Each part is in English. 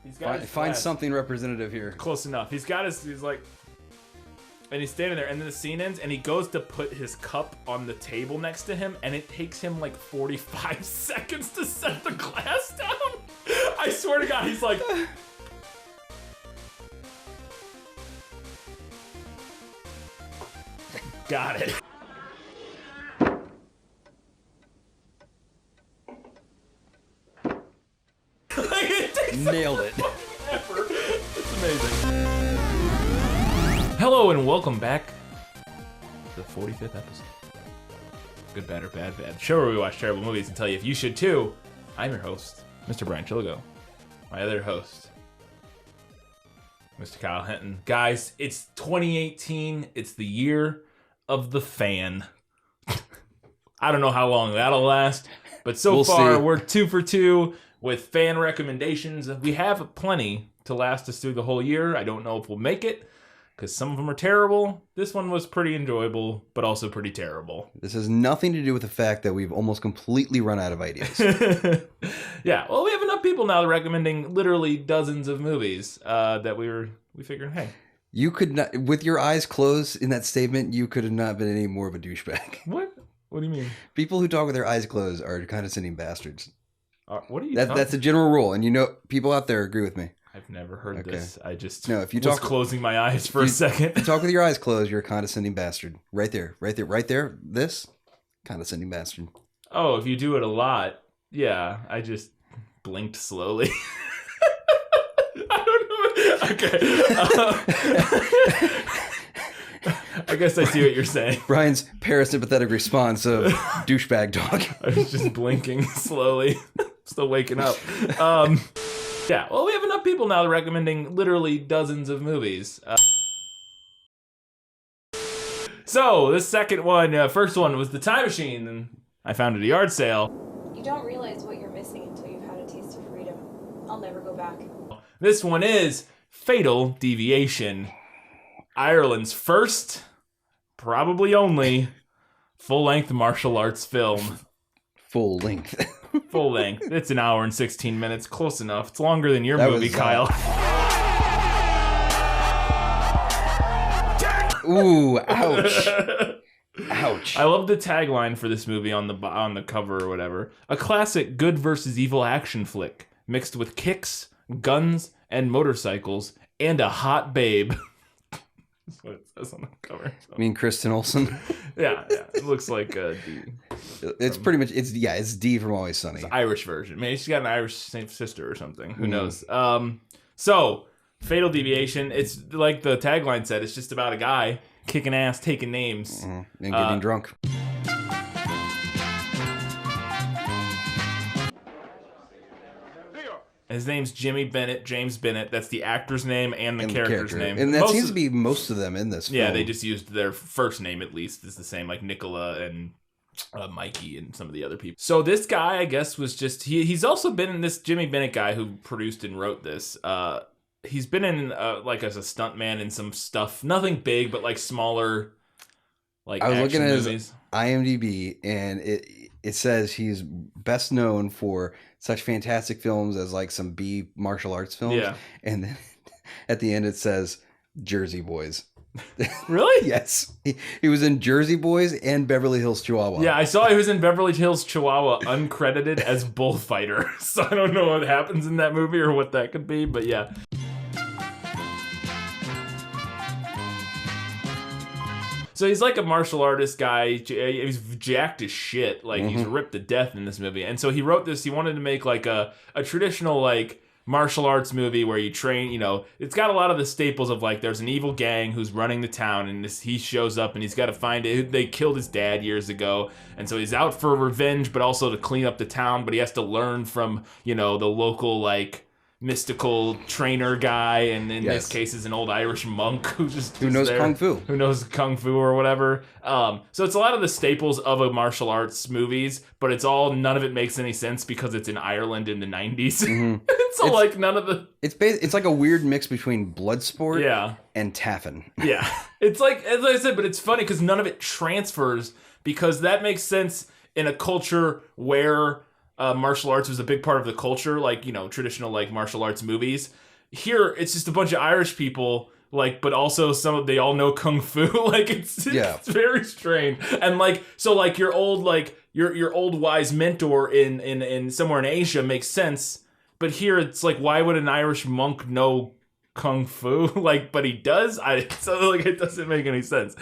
He's got Find something representative here. Close enough. He's like, and he's standing there, and then the scene ends, and he goes to put his cup on the table next to him, and it takes him like 45 seconds to set the glass down. I swear to God, he's like... Got it. Nailed it. It's amazing. Hello and welcome back to the 45th episode. Good, bad, or bad, bad. Show where we watch terrible movies and tell you if you should too. I'm your host, Mr. Brian Chiligo. My other host, Mr. Kyle Hinton. Guys, it's 2018. It's the year of the fan. I don't know how long that'll last, but so far we're 2 for 2 with fan recommendations. We have plenty to last us through the whole year. I don't know if we'll make it because some of them are terrible. This one was pretty enjoyable, but also pretty terrible. This has nothing to do with the fact that we've almost completely run out of ideas. Yeah, well, we have enough people now recommending literally dozens of movies that we figured, hey. You could not, with your eyes closed in that statement, you could have not been any more of a douchebag. What? What do you mean? People who talk with their eyes closed are condescending bastards. What are you That's a general rule, and you know, people out there agree with me. I've never heard this. I just if you was closing my eyes for a second. If you talk with your eyes closed, you're a condescending bastard. Right there. This, condescending bastard. Oh, if you do it a lot, yeah. I just blinked slowly. Okay. I guess I see what you're saying. Brian's parasympathetic response of douchebag talk. I was just blinking slowly. Still waking up. Yeah, well, we have enough people now recommending literally dozens of movies. So, this second one, first one was The Time Machine, and I found it at a yard sale. You don't realize what you're missing until you've had a taste of freedom. I'll never go back. This one is Fatal Deviation, Ireland's first, probably only, full-length martial arts film. Full length. Full length. It's an hour and 16 minutes. Close enough. It's longer than your movie, Kyle. Ooh, ouch. Ouch. I love the tagline for this movie on the cover or whatever. A classic good versus evil action flick, mixed with kicks, guns, and motorcycles, and a hot babe. That's what it says on the cover. So. I mean, Kristen Olsen. Yeah. It looks like D. It's pretty much, it's D from Always Sunny. It's the Irish version. Maybe she's got an Irish sister or something. Who knows? So, Fatal Deviation, it's like the tagline said, it's just about a guy kicking ass, taking names. And getting drunk. His name's James Bennett. That's the actor's name and the character's name. And that seems to be most of them in this film. Yeah, they just used their first name at least is the same, like Nicola and Mikey and some of the other people. So this guy, I guess, was just... He's also been in this... Jimmy Bennett guy who produced and wrote this. He's been in, like, as a stuntman in some stuff. Nothing big, but, like, smaller, like, action movies. I was looking at his IMDb, and it says he's best known for such fantastic films as like some B martial arts films. Yeah. And then at the end it says Jersey Boys. Really? Yes. He was in Jersey Boys and Beverly Hills Chihuahua. Yeah, I saw he was in Beverly Hills Chihuahua uncredited as bullfighter. So I don't know what happens in that movie or what that could be, but yeah. So he's like a martial artist guy. He's jacked as shit. Like, he's ripped to death in this movie. And so he wrote this. He wanted to make, like, a traditional, like, martial arts movie where you train, you know. It's got a lot of the staples of, like, there's an evil gang who's running the town. And he shows up and he's got to find it. They killed his dad years ago. And so he's out for revenge, but also to clean up the town. But he has to learn from, you know, the local, like, mystical trainer guy, and in this case is an old Irish monk who knows kung fu, or whatever. So it's a lot of the staples of a martial arts movies, but it's all, none of it makes any sense because it's in Ireland in the 90s. So it's like none of the... It's like a weird mix between Bloodsport and Taffin. Yeah. It's like, as I said, but it's funny because none of it transfers, because that makes sense in a culture where martial arts was a big part of the culture, like, you know, traditional like martial arts movies. Here, it's just a bunch of Irish people, like, but also they all know kung fu. Like, it's very strange. And like, so like your old wise mentor in somewhere in Asia makes sense, but here it's like, why would an Irish monk know kung fu? Like, but he does. So like, it doesn't make any sense.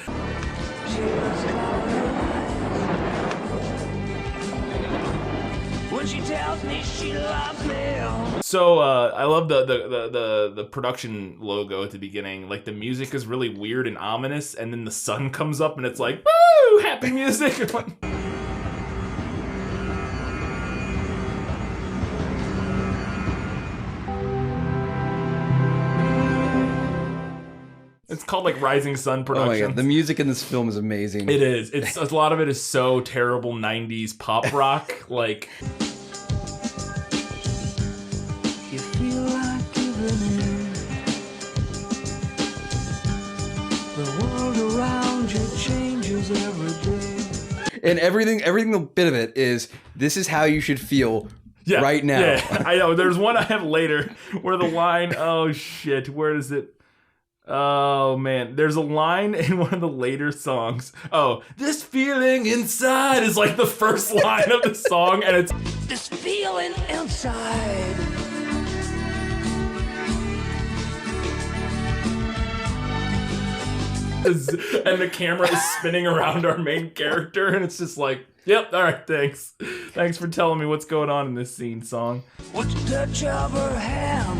When she tells me she loves me. So I love the production logo at the beginning. Like, the music is really weird and ominous, and then the sun comes up and it's like, woo, happy music. It's called like Rising Sun Productions. Oh my god, the music in this film is amazing. It is. It's a lot of it is so terrible 90s pop rock. Like, you feel like giving in. The world around you changes every day. And every bit of it is, this is how you should feel right now. Yeah, I know. There's one I have later where the line, oh shit, where is it? Oh man, there's a line in one of the later songs. Oh, this feeling inside is like the first line of the song, and it's this feeling inside. And the camera is spinning around our main character, and it's just like, yep, all right, thanks. Thanks for telling me what's going on in this scene song. What's the touch of her hand?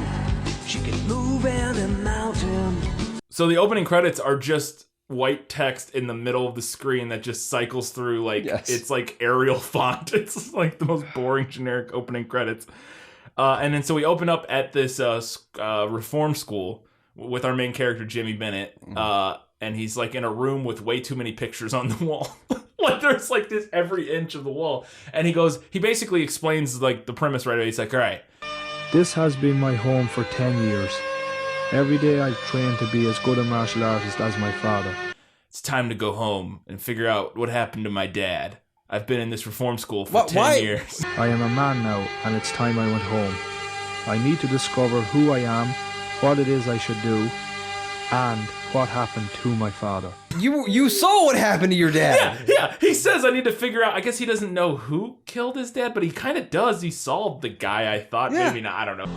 She can move any mountain. So the opening credits are just white text in the middle of the screen that just cycles through, like, it's like Arial font. It's like the most boring generic opening credits. And then so we open up at this reform school with our main character, Jimmy Bennett. And he's like in a room with way too many pictures on the wall. Like, there's like this every inch of the wall. And he basically explains like the premise right away. He's like, all right, this has been my home for 10 years. Every day I've trained to be as good a martial artist as my father. It's time to go home and figure out what happened to my dad. I've been in this reform school for 10 years. I am a man now, and it's time I went home. I need to discover who I am, what it is I should do, and what happened to my father. You saw what happened to your dad. Yeah. He says I need to figure out. I guess he doesn't know who killed his dad, but he kind of does. He solved the guy, I thought. Maybe not. I don't know.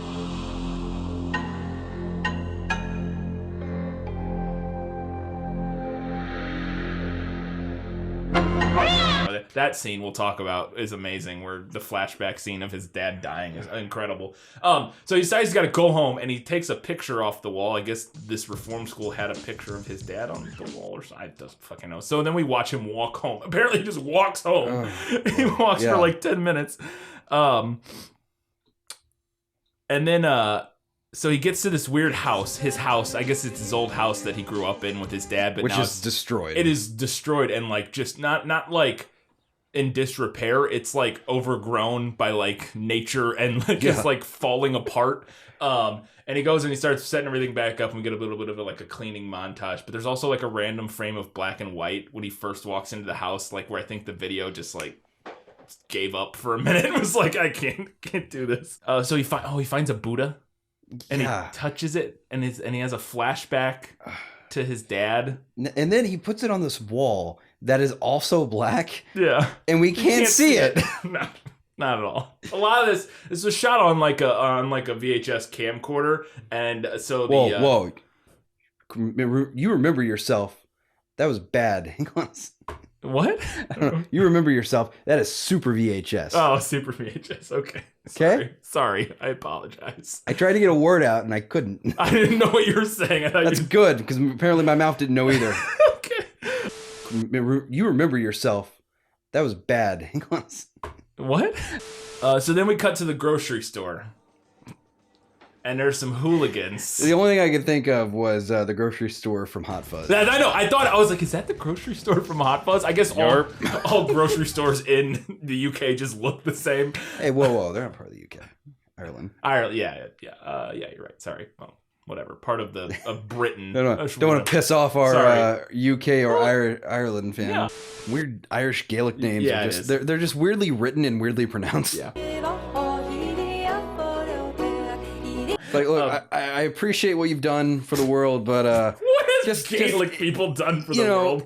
That scene we'll talk about is amazing, where the flashback scene of his dad dying is incredible. So he decides he's got to go home, and he takes a picture off the wall. I guess this reform school had a picture of his dad on the wall, or something. I don't fucking know. So then we watch him walk home. Apparently he just walks home. He walks for like 10 minutes. And then so he gets to this weird house, his house. I guess it's his old house that he grew up in with his dad, but which now is destroyed. It is destroyed, and like just not like in disrepair. It's like overgrown by like nature and like it's like falling apart. And he goes and he starts setting everything back up, and we get a little bit of like a cleaning montage. But there's also like a random frame of black and white when he first walks into the house, like where I think the video just like gave up for a minute. It was like, I can't do this. So he finds a Buddha, and he touches it, and he has a flashback to his dad, and then he puts it on this wall that is also black. Yeah, and we can't see it. No, not at all. A lot of this was shot on like a VHS camcorder, and so whoa, you remember yourself? That was bad. Hang on. What? I don't know. You remember yourself? That is Super VHS. Oh, Super VHS. Okay. Sorry. I apologize. I tried to get a word out and I couldn't. I didn't know what you were saying. That's good, because apparently my mouth didn't know either. Okay. You remember yourself? That was bad. Hang on. What? So then we cut to the grocery store. And there's some hooligans. The only thing I could think of was the grocery store from Hot Fuzz. I know. I was like, is that the grocery store from Hot Fuzz? I guess all grocery stores in the UK just look the same. Hey, whoa. They're not part of the UK. Ireland, yeah. You're right. Sorry. Well, whatever. Part of Britain. Don't want to piss off our UK or Ireland fans. Yeah. Weird Irish Gaelic names. Yeah, they're just weirdly written and weirdly pronounced. Yeah. Like, look, I appreciate what you've done for the world, but what has Gaelic people done for the world?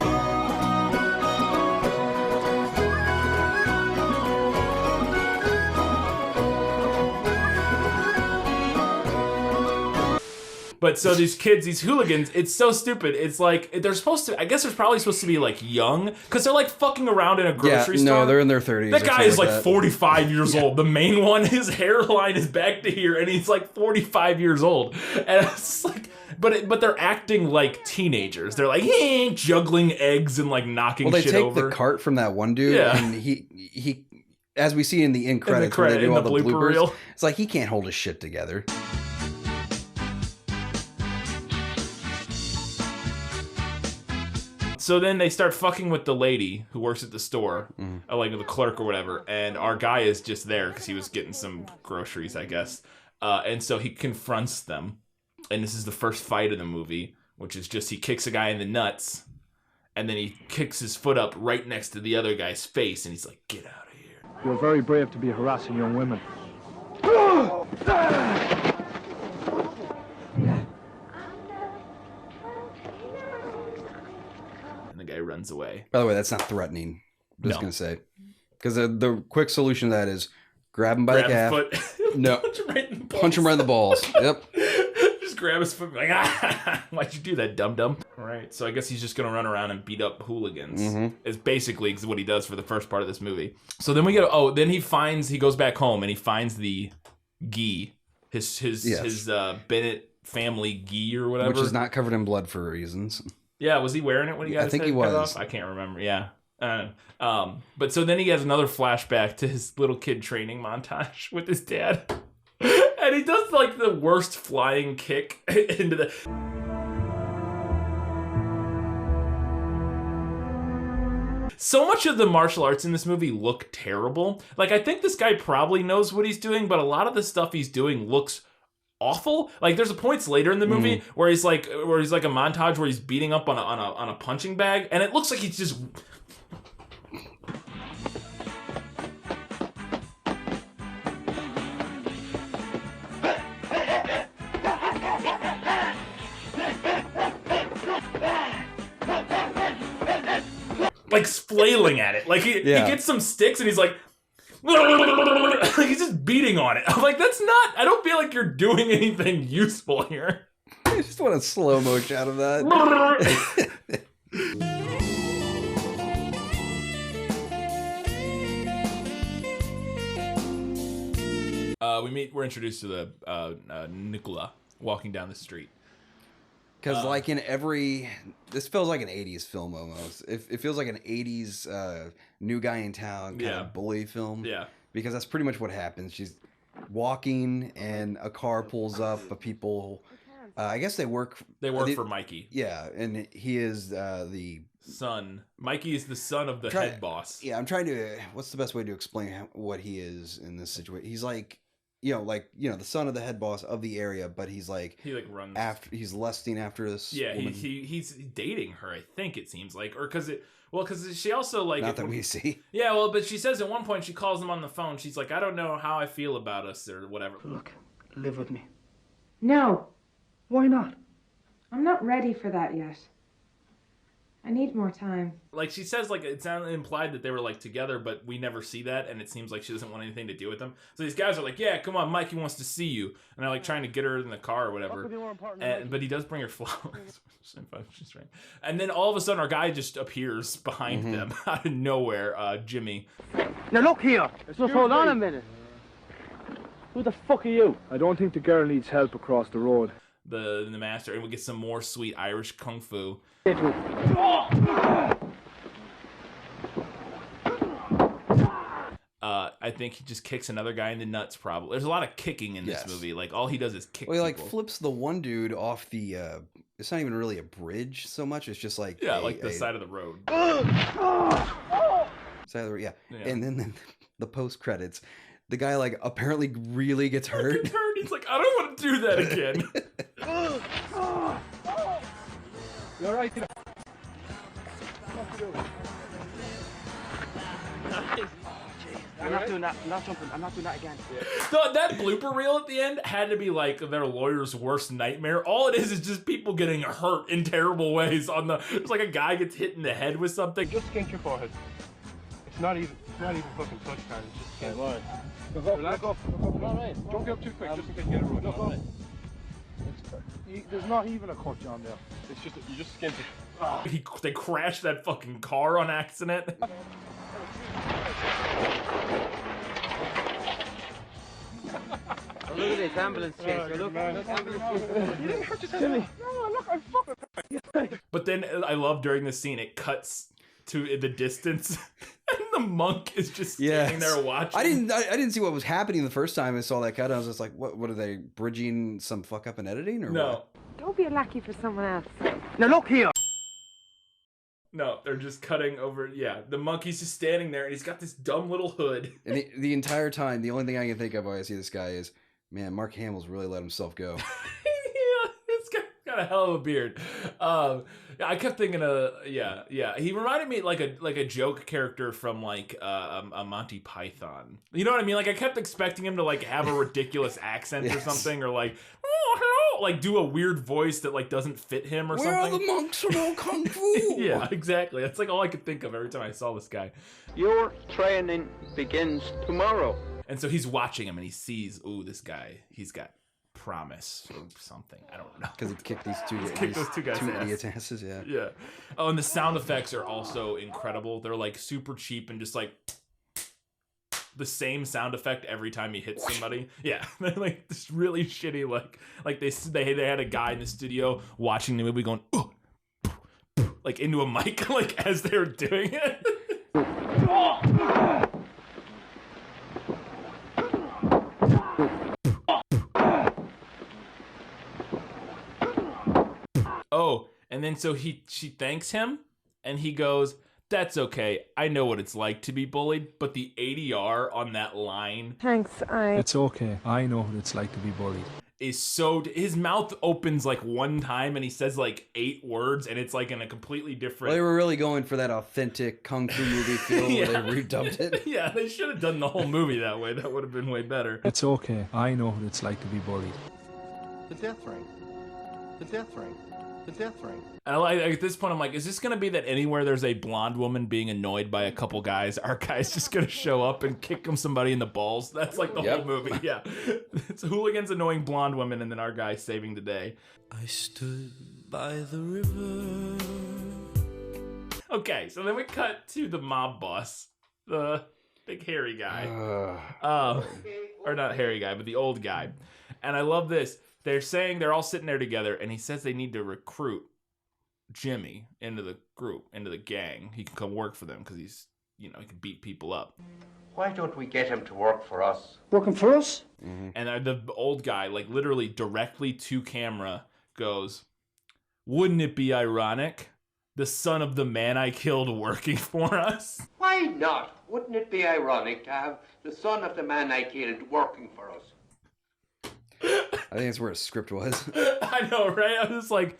But so these kids, these hooligans, it's so stupid. It's like they're supposed to. I guess they're probably supposed to be like young because they're like fucking around in a grocery store. No, they're in their 30s. That guy is like 45 years old. The main one, his hairline is back to here, and he's like 45 years old. And it's like, but they're acting like teenagers. They're like juggling eggs and like knocking shit over. Well, they take the cart from that one dude, and he, as we see in the end credits, where they do all the blooper bloopers. reel. It's like he can't hold his shit together. So then they start fucking with the lady who works at the store, like the clerk or whatever, and our guy is just there because he was getting some groceries, I guess. And so he confronts them, and this is the first fight of the movie, which is just he kicks a guy in the nuts, and then he kicks his foot up right next to the other guy's face, and he's like, "Get out of here." You're very brave to be harassing young women. The guy runs away. By the way, that's not threatening. I'm just going to say. Because the quick solution to that is grab him by the calf. No. Punch him right in the balls. Yep. Just grab his foot. Like, why'd you do that, dum-dum? Right. So I guess he's just going to run around and beat up hooligans. Is basically what he does for the first part of this movie. So then we get, then he goes back home and he finds the gi. His Bennett family gi or whatever. Which is not covered in blood for reasons. Yeah, was he wearing it when he got his head cut off? I can't remember. Yeah. But so then he has another flashback to his little kid training montage with his dad. And he does like the worst flying kick into the... So much of the martial arts in this movie look terrible. Like, I think this guy probably knows what he's doing, but a lot of the stuff he's doing looks awful. Like, there's a points later in the movie where he's like a montage where he's beating up on a punching bag, and it looks like he's just like flailing at it. Like he gets some sticks and he's like he's just beating on it. I'm like, that's not... I don't feel like you're doing anything useful here. I just want a slow-mo shot of that. We're introduced to the Nicola walking down the street. Because like in this feels like an 80s film almost. It feels like an 80s new guy in town kind of bully film. Yeah. Because that's pretty much what happens. She's walking and a car pulls up, but people, I guess they work for Mikey. Yeah, and he is the son. Mikey is the son of the head boss. Yeah, I'm trying to, what's the best way to explain what he is in this situation? He's like, the son of the head boss of the area, but he runs after, he's lusting after this woman. He's dating her, I think it seems like, or because she also like... Not that we see. Yeah, well, but she says at one point, she calls him on the phone, she's like, I don't know how I feel about us, or whatever. Look, live with me. No. Why not? I'm not ready for that yet. I need more time. Like, she says, like, it sounded implied that they were, like, together, but we never see that, and it seems like she doesn't want anything to do with them. So these guys are like, yeah, come on, Mikey wants to see you. And they're, like, trying to get her in the car or whatever. But he does bring her flowers. And then all of a sudden, our guy just appears behind them out of nowhere, Jimmy. Now, look here. Just hold on a minute. Who the fuck are you? I don't think the girl needs help across the road. The master, and we get some more sweet Irish kung fu. I think he just kicks another guy in the nuts, probably. There's a lot of kicking in this movie. Like, all he does is kick he, like, flips the one dude off the... it's not even really a bridge so much. It's just like... Yeah, the side of the road. Side of the road, yeah. And then the post-credits, the guy, like, apparently really gets hurt. He's like, I don't want to do that again. You all right? I'm not doing that. I'm not jumping. I'm not doing that again. That blooper reel at the end had to be like their lawyer's worst nightmare. All it is just people getting hurt in terrible ways. It's like a guy gets hit in the head with something. Just skint your forehead. It's not even fucking touch time. It's just skint. Right. Relax. Look up. All right. Don't get up too quick, just in case you get it ruined. Look up. There's not even a cut on there. It's just you just skint it. They crashed that fucking car on accident. Look at this ambulance chase. Look. You didn't hurt yourself. No, look, I'm fucking. But then I love during the scene it cuts to the distance, and the monk is just standing there watching. I didn't see what was happening the first time I saw that cut. I was just like, what are they bridging some fuck up in editing or no? What? Don't be a lackey for someone else. Now look here. No, they're just cutting over. Yeah, the monkey's just standing there, and he's got this dumb little hood. And the entire time, the only thing I can think of when I see this guy is, man, Mark Hamill's really let himself go. Yeah, it's got a hell of a beard. I kept thinking he reminded me like a joke character from like a Monty Python. You know what I mean? Like I kept expecting him to like have a ridiculous accent or something, or like like do a weird voice that like doesn't fit him or something. Where are the monks from old Kung Fu? Yeah, exactly. That's like all I could think of every time I saw this guy. Your training begins tomorrow. And so he's watching him and he sees, ooh, this guy, he's got promise or something. I don't know. Because he kicked those two guys' idiots' asses, yeah. Yeah. Oh, and the sound effects are also incredible. They're like super cheap and just like the same sound effect every time he hits somebody. Yeah. They're like this really shitty, like they had a guy in the studio watching the movie going, like into a mic, like as they were doing it. Oh, and then so she thanks him, and he goes, "That's okay. I know what it's like to be bullied." But the ADR on that line, Thanks, It's okay. I know what it's like to be bullied. is so... His mouth opens like one time, and he says like 8 words, and it's like in a completely different... Well, they were really going for that authentic Kung Fu movie feel where they redubbed it. Yeah, they should have done the whole movie that way. That would have been way better. It's okay. I know what it's like to be bullied. The death ring. The death ring. The death ring. And at this point, I'm like, is this going to be that anywhere there's a blonde woman being annoyed by a couple guys, our guy's just going to show up and kick somebody in the balls? That's like the whole movie, yeah. It's hooligans annoying blonde women, and then our guy saving the day. I stood by the river. Okay, so then we cut to the mob boss, the big hairy guy. Or not hairy guy, but the old guy. And I love this. They're saying they're all sitting there together, and he says they need to recruit Jimmy into the group, into the gang. He can come work for them because he's, he can beat people up. Why don't we get him to work for us? Working for us? Mm-hmm. And the old guy, like literally directly to camera, goes, "Wouldn't it be ironic? The son of the man I killed working for us?" Why not? Wouldn't it be ironic to have the son of the man I killed working for us? I think that's where his script was. I know, right? I was just like,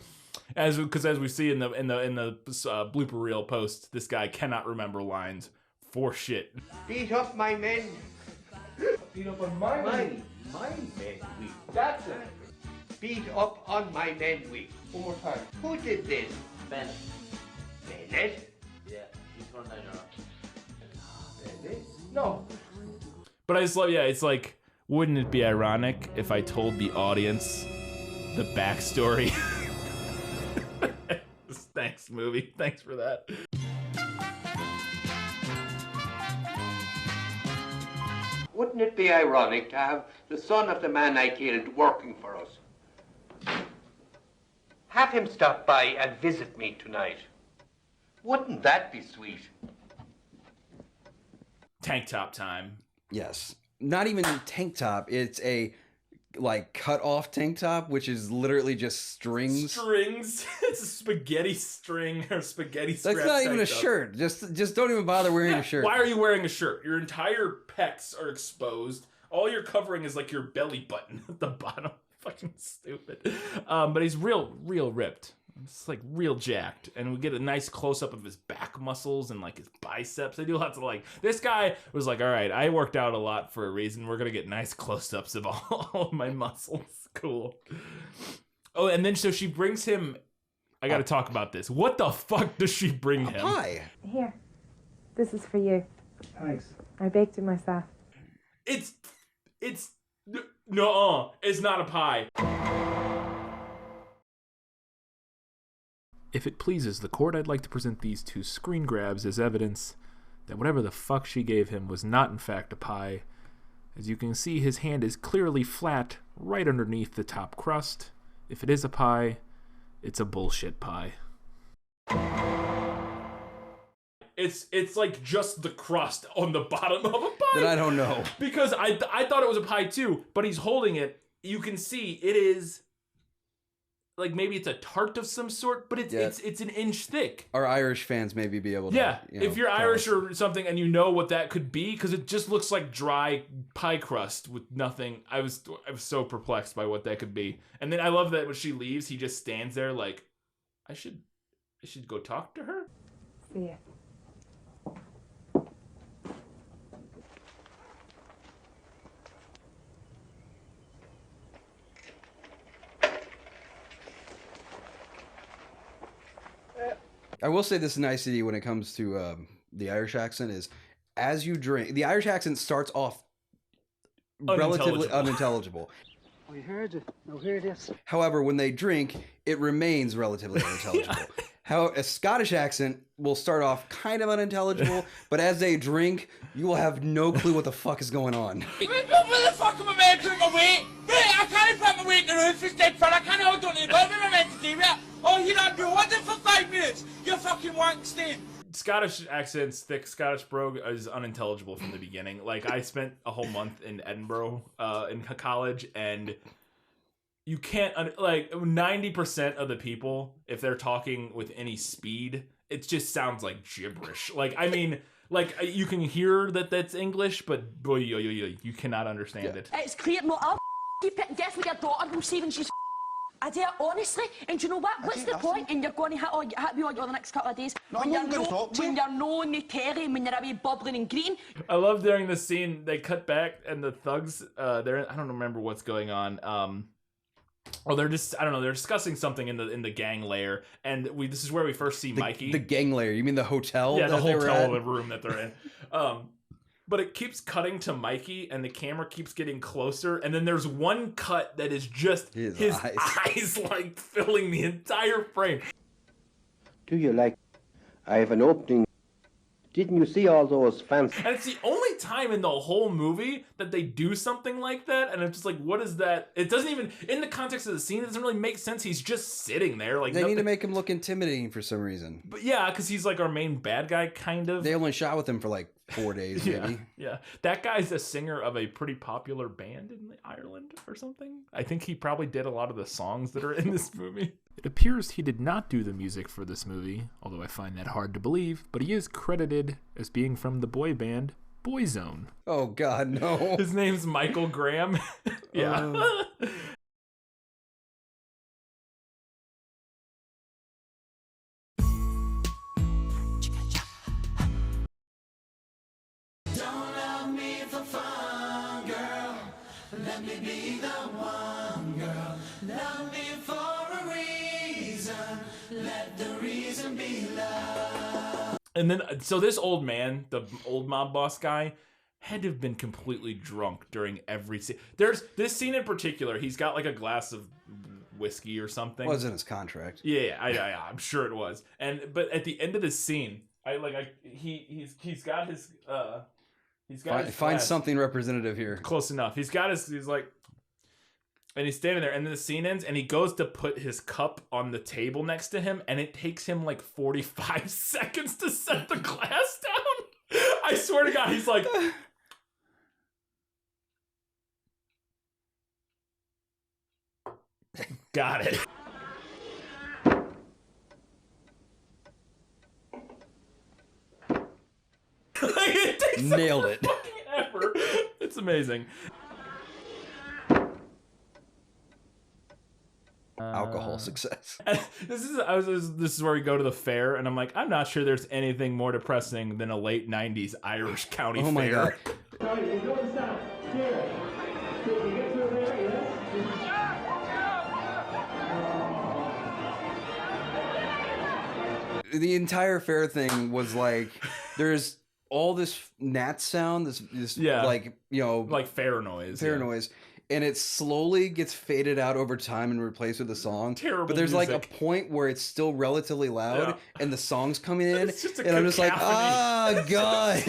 as we see in the blooper reel post, this guy cannot remember lines for shit. Beat up my men. Beat up on my men. My men week. That's it. Beat up on my men week. One more time. Who did this? Bennett. Bennett? Yeah, he's one I know. Bennett? No. But I just love, it's like, wouldn't it be ironic if I told the audience the backstory? Thanks, movie. Thanks for that. Wouldn't it be ironic to have the son of the man I killed working for us? Have him stop by and visit me tonight. Wouldn't that be sweet? Tank top time. Yes. Not even a tank top. It's a cut off tank top, which is literally just strings. It's a spaghetti string or spaghetti strap. That's not even a shirt. Just don't even bother wearing a shirt. Why are you wearing a shirt? Your entire pecs are exposed. All you're covering is like your belly button at the bottom. Fucking stupid. But he's real ripped. It's like real jacked, and we get a nice close up of his back muscles and like his biceps. They do lots of like. This guy was like, all right, I worked out a lot for a reason. We're gonna get nice close ups of all of my muscles. Cool. Oh, and then so she brings him. I got to talk about this. What the fuck does she bring him? Pie. Here, this is for you. Thanks. I baked it myself. It's no, it's not a pie. If it pleases the court, I'd like to present these two screen grabs as evidence that whatever the fuck she gave him was not in fact a pie. As you can see, his hand is clearly flat right underneath the top crust. If it is a pie, it's a bullshit pie. It's like just the crust on the bottom of a pie. Then I don't know. Because I thought it was a pie too, but he's holding it. You can see it is like maybe it's a tart of some sort, but it's an inch thick. Our Irish fans maybe be able to. Yeah, if you're Irish or something and you know what that could be, because it just looks like dry pie crust with nothing. I was so perplexed by what that could be. And then I love that when she leaves, he just stands there like, I should go talk to her. See ya. I will say this nicety when it comes to the Irish accent is, as you drink, the Irish accent starts off relatively unintelligible. We heard it. Now hear this. However, when they drink, it remains relatively unintelligible. How a Scottish accent will start off kind of unintelligible, but as they drink, you will have no clue what the fuck is going on. Where the fuck am I meant to put my weight? I can't put my weight in the roof instead, for I can't hold on to it. What am I meant to do? Oh, you don't do what for 5 minutes? You're fucking wank stain. Scottish accents, thick Scottish brogue is unintelligible from the beginning. Like, I spent a whole month in Edinburgh in college, and you can't, like, 90% of the people, if they're talking with any speed, it just sounds like gibberish. Like, I mean, like, you can hear that that's English, but boy, you cannot understand it. It's clear, no, I'll keep it and death with your daughter, we'll see when she's I do it honestly, and do you know what? What's the point? And you're going to hit me on the next couple of days when you're no Terry, when you're a wee bubbling and green. I love during the scene they cut back and the thugs, they're I don't remember what's going on. Or they're just I don't know they're discussing something in the gang lair, and this is where we first see Mikey. The gang lair? You mean the hotel? Yeah, the hotel room that they're in. But it keeps cutting to Mikey, and the camera keeps getting closer, and then there's one cut that is just his eyes like filling the entire frame. Do you like? I have an opening. Didn't you see all those fans? And it's the only time in the whole movie that they do something like that, and I'm just like, what is that? It doesn't even, in the context of the scene, it doesn't really make sense. He's just sitting there. Like they need to make him look intimidating for some reason. But yeah, because he's like our main bad guy, kind of. They only shot with him for like 4 days, maybe. Yeah. That guy's a singer of a pretty popular band in Ireland or something. I think he probably did a lot of the songs that are in this movie. It appears he did not do the music for this movie, although I find that hard to believe, but he is credited as being from the boy band Boyzone. Oh God, no. His name's Michael Graham. Yeah. Don't love me for fun, girl. Let me be the one, girl. Love me for a reason. Let the reason be love. And then, so this old man, the old mob boss guy, had to have been completely drunk during every scene. There's this scene in particular. He's got like a glass of whiskey or something. Was in his contract. Yeah, I'm sure it was. But at the end of the scene, he's got his find something representative here. Close enough. He's like, and he's standing there, and then the scene ends, and he goes to put his cup on the table next to him, and it takes him like 45 seconds to set the glass down. I swear to God, he's like, got it. It takes nailed it. Fucking effort. It's amazing. alcohol success. This is where we go to the fair, and I'm like, I'm not sure there's anything more depressing than a late 90s Irish county fair. Oh my God. The entire fair thing was like, there's all this gnat sound, this like, you know, like fair noise, and it slowly gets faded out over time and replaced with a song. Terrible but there's music. like a point where it's still relatively loud, and the song's coming in, and I'm just like, cacophony. God.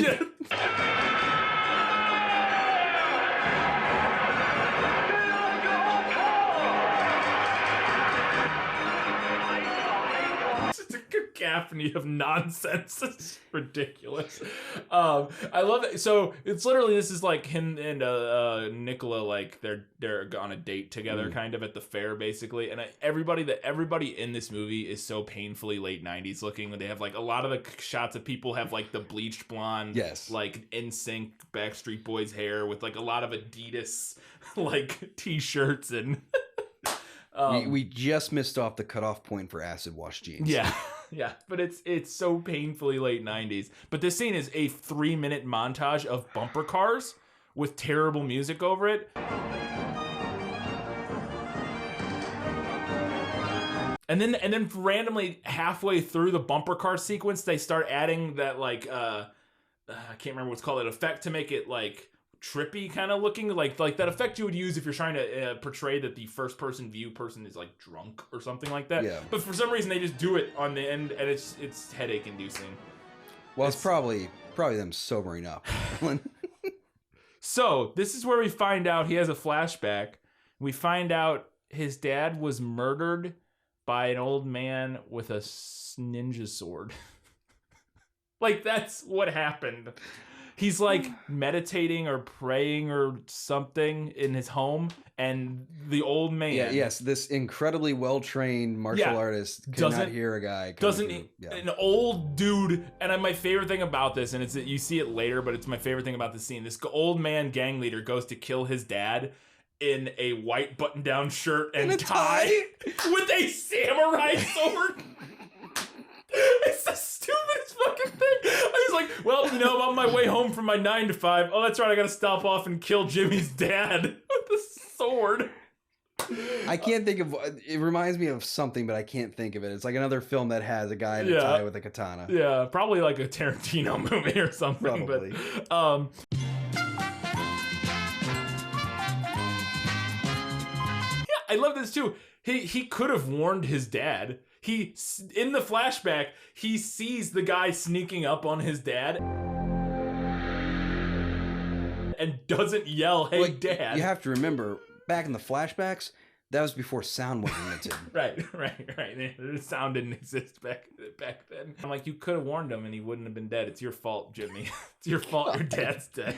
Cacophony of nonsense. It's ridiculous. I love it. So it's literally, this is like him and Nicola, like they're on a date together, kind of at the fair, basically. And everybody in this movie is so painfully late 90s looking. They have like a lot of the shots of people have like the bleached blonde, like NSYNC Backstreet Boys hair with like a lot of Adidas like t-shirts and. We just missed off the cutoff point for acid wash jeans. Yeah, but it's so painfully late 90s. But this scene is a 3-minute montage of bumper cars with terrible music over it. And then randomly halfway through the bumper car sequence, they start adding that like I can't remember what's called, that effect to make it like trippy kind of looking, like that effect you would use if you're trying to portray that the first person view person is like drunk or something like that. Yeah. But for some reason they just do it on the end, and it's headache inducing. Well, it's probably them sobering up. So this is where we find out he has a flashback. We find out his dad was murdered by an old man with a ninja sword. Like, that's what happened. He's like meditating or praying or something in his home, and the old man, this incredibly well-trained martial artist cannot hear a guy. An old dude. And my favorite thing about this, and you see it later, but it's my favorite thing about the scene. This old man gang leader goes to kill his dad in a white button-down shirt and tie with a samurai sword. It's the stupidest fucking thing. I was like, well, I'm on my way home from my 9 to 5. Oh, that's right, I gotta stop off and kill Jimmy's dad with the sword. I can't think of it. Reminds me of something, but I can't think of it. It's like another film that has a guy in a tie with a katana. Yeah, probably like a Tarantino movie or something. Probably. But, I love this too. He could have warned his dad. In the flashback, he sees the guy sneaking up on his dad and doesn't yell, "Hey, Dad." You have to remember, back in the flashbacks, that was before sound was invented. Right. The sound didn't exist back then. I'm like, you could have warned him and he wouldn't have been dead. It's your fault, Jimmy. It's your fault your dad's dead.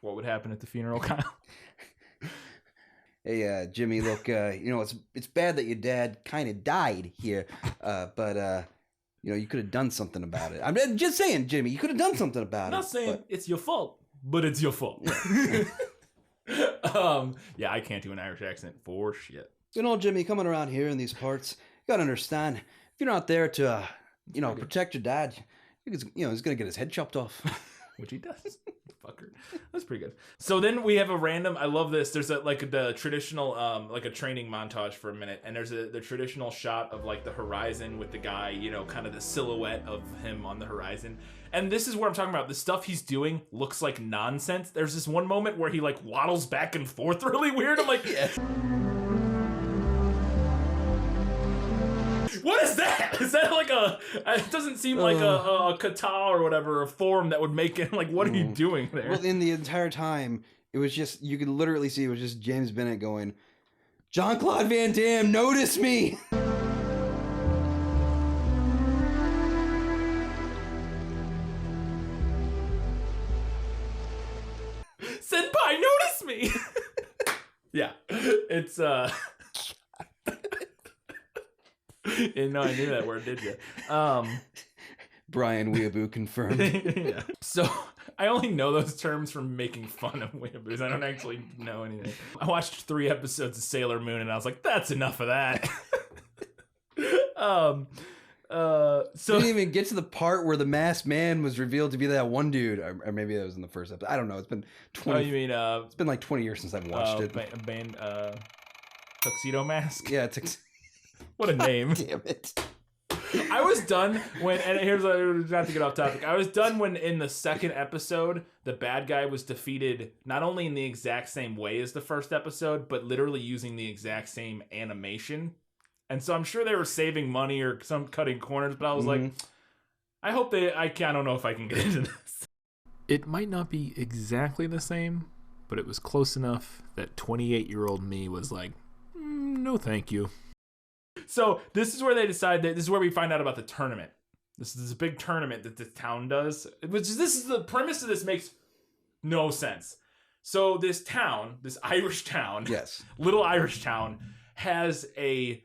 What would happen at the funeral, Kyle? Hey, Jimmy, look, it's bad that your dad kind of died here, but you could have done something about it. I'm just saying, Jimmy, you could have done something about it. I'm not saying it's your fault, but it's your fault. Yeah, I can't do an Irish accent for shit. Jimmy, coming around here in these parts, you gotta understand, if you're not there to, protect your dad, he's gonna get his head chopped off. Which he does. Fucker. That's pretty good. So then we have I love this. There's the traditional, like a training montage for a minute. And there's the traditional shot of like the horizon with the guy, kind of the silhouette of him on the horizon. And this is what I'm talking about. The stuff he's doing looks like nonsense. There's this one moment where he like waddles back and forth really weird. I'm like, what is that? Is that like it doesn't seem like a kata or whatever, a form that would make it, like, what are you doing there? Well, in the entire time, it was just, you could literally see it was just James Bennett going, "Jean-Claude Van Damme, notice me!" Senpai, notice me! Yeah, it's, You didn't know I knew that word, did you? Brian Weeaboo confirmed. Yeah. So I only know those terms from making fun of weeaboos. I don't actually know anything. I watched 3 episodes of Sailor Moon and I was like, that's enough of that. So didn't even get to the part where the masked man was revealed to be that one dude, or maybe that was in the first episode. I don't know. It's been 20. Oh, you mean it's been like 20 years since I've watched it. Tuxedo Mask? Yeah, what a name. Damn it. I was done when, and here's not to get off topic. I was done when in the second episode, the bad guy was defeated not only in the exact same way as the first episode, but literally using the exact same animation. And so I'm sure they were saving money or some cutting corners, but I was like, I hope I don't know if I can get into this. It might not be exactly the same, but it was close enough that 28-year-old me was like, no thank you. So this is where they decide that this is where we find out about the tournament. This is a big tournament that the town does. This is the premise of this makes no sense. So this town, this Irish town, little Irish town, has a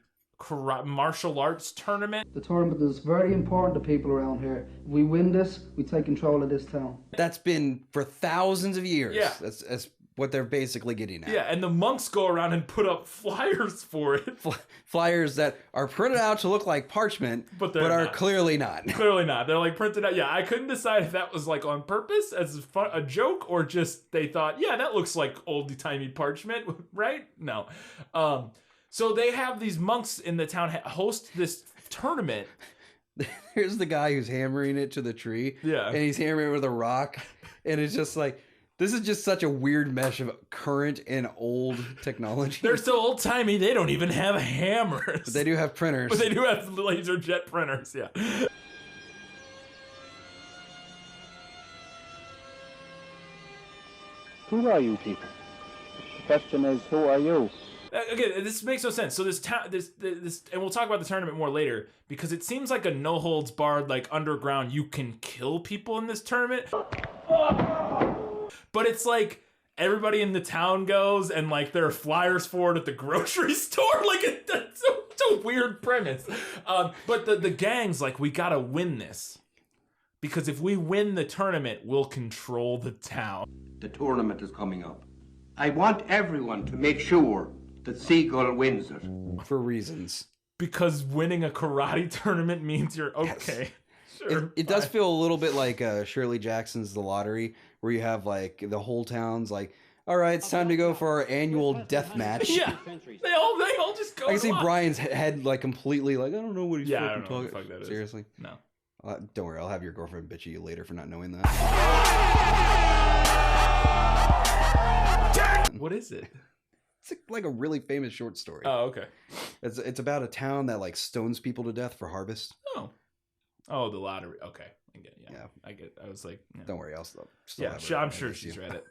martial arts tournament. The tournament is very important to people around here. If we win this, we take control of this town. That's been for thousands of years. Yeah. That's what they're basically getting at. Yeah, and the monks go around and put up flyers for it. Flyers that are printed out to look like parchment, but are clearly not. Clearly not. They're like printed out. Yeah, I couldn't decide if that was like on purpose as a joke or just they thought, yeah, that looks like old-timey parchment, right? No. So they have these monks in the town host this tournament. Here's the guy who's hammering it to the tree. Yeah. And he's hammering it with a rock. And it's just like, this is just such a weird mesh of current and old technology. They're so old-timey, they don't even have hammers. But they do have printers. But they do have laser jet printers, yeah. Who are you people? The question is, who are you? Again, this makes no sense. So this town, this, and we'll talk about the tournament more later because it seems like a no holds barred, like underground. You can kill people in this tournament, but it's like everybody in the town goes, and like there are flyers for it at the grocery store. Like it's a weird premise. But the gang's like, we gotta win this because if we win the tournament, we'll control the town. The tournament is coming up. I want everyone to make sure that Seagull wins it. For reasons. Because winning a karate tournament means you're okay. Yes. Sure, it does feel a little bit like Shirley Jackson's The Lottery, where you have like the whole town's like, all right, it's time to go for our annual death match. Yeah, they all just go. I can see Brian's head like completely like, I don't know what he's fucking talking about. Fuck that Seriously? Is. No. Don't worry, I'll have your girlfriend bitch at you later for not knowing that. What is it? It's like a really famous short story. Oh, okay. It's about a town that like stones people to death for harvest. Oh, the lottery. Okay, I get. Yeah, I get. I was like, don't worry, I'll still. I'm sure she's read it.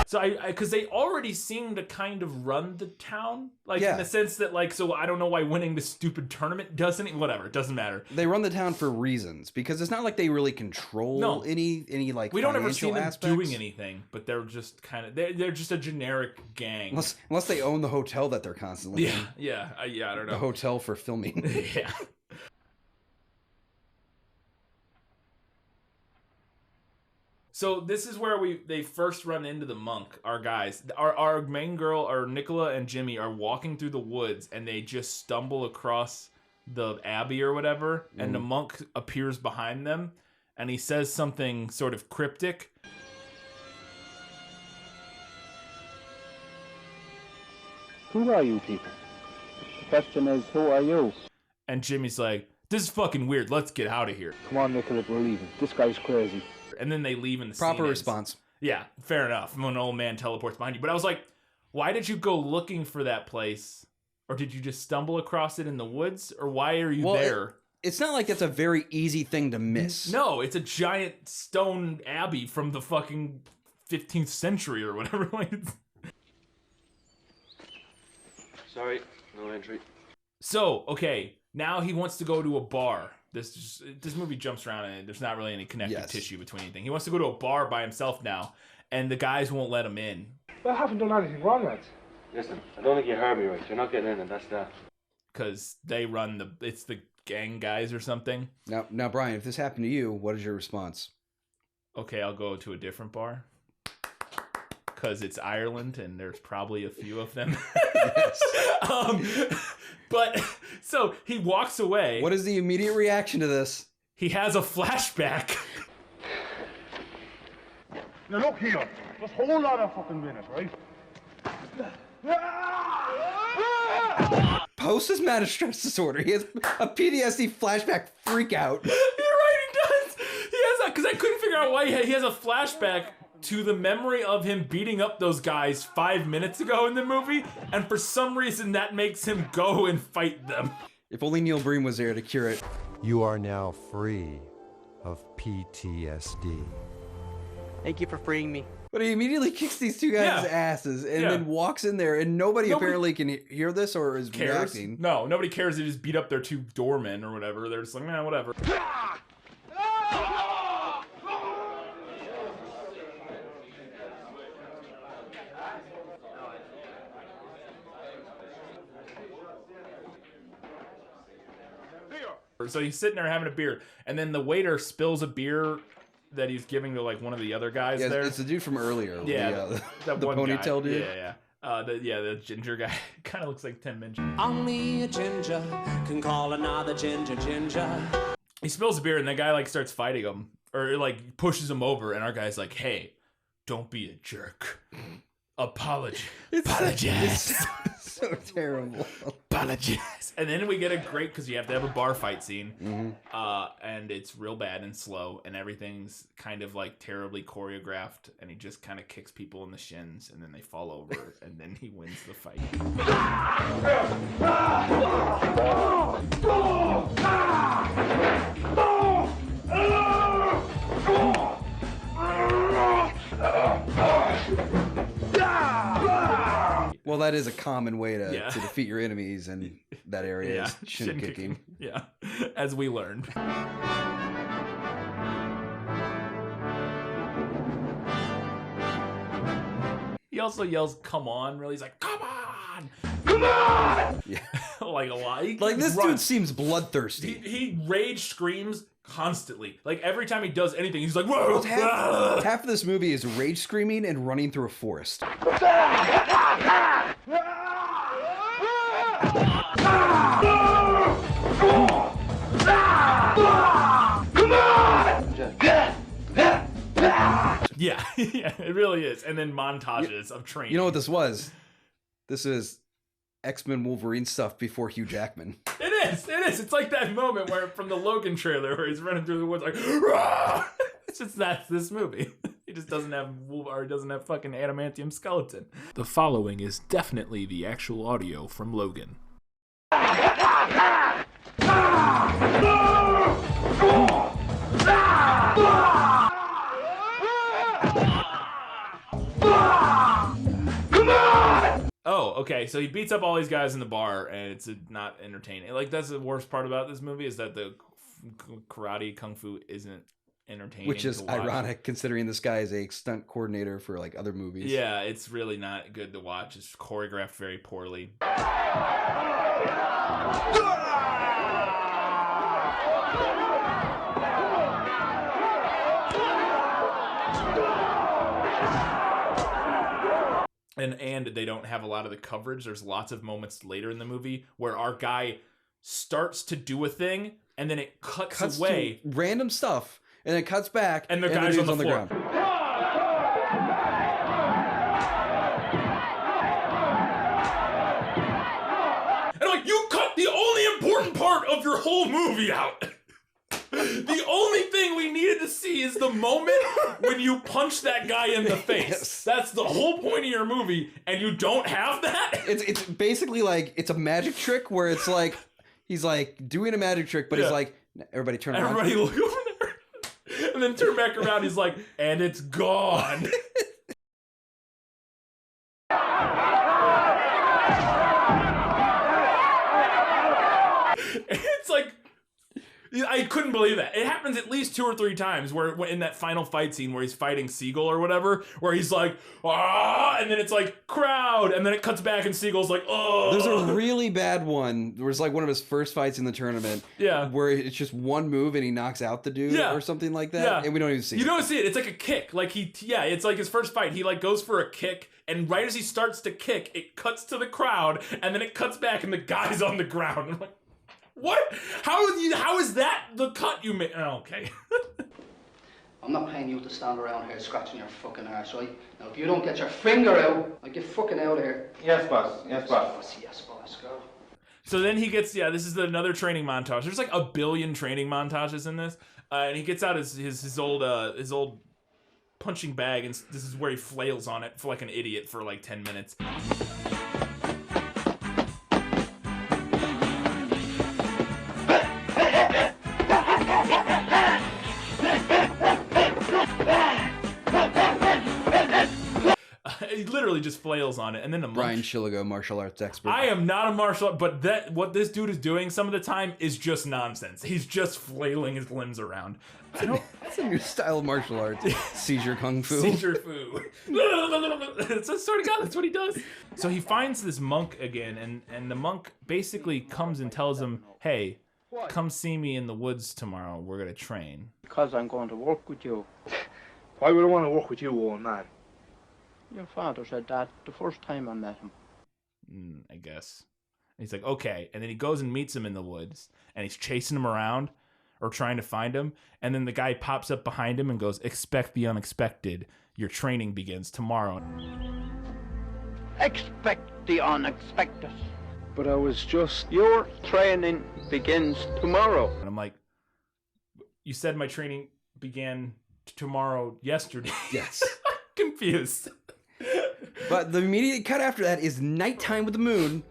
So because they already seem to kind of run the town, like in the sense that like, so I don't know why winning this stupid tournament doesn't. Whatever, it doesn't matter. They run the town for reasons because it's not like they really control any like. We don't ever see them aspects. doing anything, but they're just kind of they're just a generic gang. Unless they own the hotel that they're constantly in. Yeah. I don't know. The hotel for filming. Yeah. So this is where they first run into the monk, our guys. Our main girl, our Nicola and Jimmy, are walking through the woods and they just stumble across the abbey or whatever, and the monk appears behind them and he says something sort of cryptic. Who are you people? The question is, who are you? And Jimmy's like, this is fucking weird. Let's get out of here. Come on, Nicola, we're leaving. This guy's crazy. And then they leave in the proper response. Yeah, fair enough. When an old man teleports behind you. But I was like, why did you go looking for that place? Or did you just stumble across it in the woods? Or why are you there? It's not like it's a very easy thing to miss. No, it's a giant stone abbey from the fucking 15th century or whatever. Sorry, no entry. So, okay, now he wants to go to a bar. This movie jumps around and there's not really any connective tissue between anything. He wants to go to a bar by himself now, and the guys won't let him in. Well, I haven't done anything wrong, lads. Listen, I don't think you heard me right. You're not getting in, and that's that. Because they run it's the gang guys or something. Now, Brian, if this happened to you, what is your response? okay, I'll go to a different bar. Because it's Ireland and there's probably a few of them. But so he walks away. What is the immediate reaction to this? He has a flashback. Now look here, just hold on a fucking minute, right? Post his manic stress disorder. He has a PTSD flashback freak out. You're right, he does. He has that, because I couldn't figure out why he has a flashback to the memory of him beating up those guys 5 minutes ago in the movie, and for some reason that makes him go and fight them. If only Neil Breen was there to cure it. You are now free of PTSD. Thank you for freeing me. But he immediately kicks these two guys' asses and then walks in there, and nobody apparently can hear this or is reacting. No, nobody cares. They just beat up their two doormen or whatever. They're just like, nah, whatever. So he's sitting there having a beer, and then the waiter spills a beer that he's giving to like one of the other guys there. It's the dude from earlier. Yeah, the one ponytail guy. dude. The ginger guy kind of looks like Tim Minchin. Only a ginger can call another ginger. He spills a beer, and the guy like starts fighting him, or like pushes him over, and our guy's like, "Hey, don't be a jerk. Apologize." It's so terrible. Apologize. And then we get a great, because you have to have a bar fight scene, and it's real bad and slow, and everything's kind of like terribly choreographed, and he just kind of kicks people in the shins, and then they fall over, and then he wins the fight. Well, that is a common way to defeat your enemies in that area, is shin kicking. Yeah, as we learned. He also yells, "Come on," really. He's like, "Come on! Come on!" Yeah. Like a lot. Like, this dude seems bloodthirsty. He rage screams constantly. Like, every time he does anything, he's like, "Whoa!" Half of this movie is rage screaming and running through a forest. Yeah, yeah, it really is. And then montages of training. You know what this was? This is X-Men Wolverine stuff before Hugh Jackman. It is. It's like that moment where from the Logan trailer where he's running through the woods like, "Rah!" It's just, that's this movie. He just doesn't have fucking adamantium skeleton. The following is definitely the actual audio from Logan. Oh, okay. So he beats up all these guys in the bar, and it's not entertaining. Like, that's the worst part about this movie, is that the karate kung fu isn't entertaining. Which is ironic, considering this guy is a stunt coordinator for like other movies. Yeah, it's really not good to watch. It's choreographed very poorly. And they don't have a lot of the coverage. There's lots of moments later in the movie where our guy starts to do a thing, and then it cuts away. Random stuff, and then cuts back, and the guy's on the floor. ground. And I'm like, you cut the only important part of your whole movie out. The only thing we needed to see is the moment when you punch that guy in the face. Yes. That's the whole point of your movie, and you don't have that? It's basically like, it's a magic trick where it's like, he's like doing a magic trick, but he's like, everybody turn around. Everybody look over there. And then turn back around, he's like, and it's gone. It's like, I couldn't believe that. It happens at least 2 or 3 times where in that final fight scene where he's fighting Siegel or whatever, where he's like, ah, and then it's like, crowd, and then it cuts back and Siegel's like, oh. There's a really bad one where it's like one of his first fights in the tournament. Yeah. Where it's just one move and he knocks out the dude or something like that. Yeah. And we don't even see it. You don't see it. It's like a kick. Like it's like his first fight. He like goes for a kick, and right as he starts to kick, it cuts to the crowd, and then it cuts back and the guy's on the ground. I'm like, what? How is that the cut you made? Oh, okay. I'm not paying you to stand around here scratching your fucking arse, right? Now, if you don't get your finger out, I get fucking out of here. Yes, boss. Yes, boss. Yes, boss. Go. So then he gets, this is another training montage. There's like a billion training montages in this. And he gets out his old punching bag, and this is where he flails on it for like an idiot for like 10 minutes. He literally just flails on it, and then the Brian Chiligo, martial arts expert. I am not a martial art, but what this dude is doing some of the time is just nonsense. He's just flailing his limbs around. That's a new style of martial arts. Seizure kung fu. Seizure fu. That's sort of God. That's what he does. So he finds this monk again, and the monk basically comes and tells him, "Hey, come see me in the woods tomorrow. We're gonna train." Because I'm going to work with you. Why would I want to work with you, old man? Your father said that the first time I met him. I guess. And he's like, okay. And then he goes and meets him in the woods, and he's chasing him around or trying to find him. And then the guy pops up behind him and goes, expect the unexpected. Your training begins tomorrow. Expect the unexpected. But I was just... Your training begins tomorrow. And I'm like, you said my training began tomorrow yesterday. Yes. Confused. But the immediate cut after that is nighttime with the moon.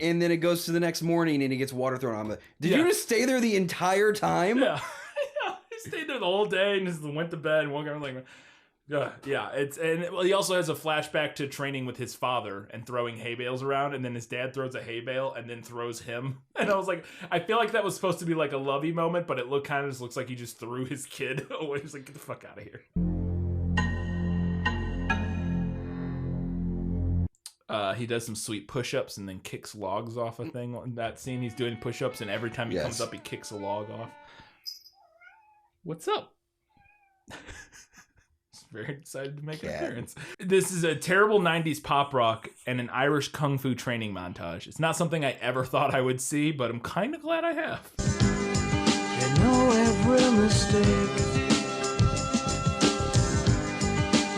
And then it goes to the next morning and he gets water thrown on him. Did you just stay there the entire time? Yeah. He stayed there the whole day and just went to bed and woke up like, he also has a flashback to training with his father and throwing hay bales around, and then his dad throws a hay bale and then throws him. And I was like, I feel like that was supposed to be like a lovey moment, but it just looks like he just threw his kid away. He's like, get the fuck out of here. He does some sweet push-ups and then kicks logs off a thing. In that scene, he's doing push-ups, and every time he comes up, he kicks a log off. What's up? He's very excited to make an appearance. This is a terrible 90s pop rock and an Irish kung fu training montage. It's not something I ever thought I would see, but I'm kind of glad I have. You know every mistake.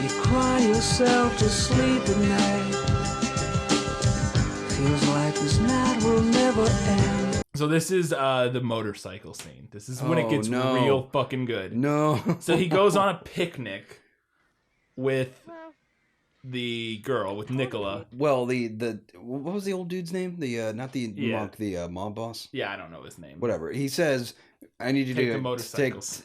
You cry yourself to sleep at night. Feels like this night will never end. So this is the motorcycle scene. This is when it gets real fucking good. No. So he goes on a picnic with the girl, with Nicola. Well, what was the old dude's name? Not the monk, the mob boss. Yeah, I don't know his name. Whatever. He says, "I need you take to the motorcycles.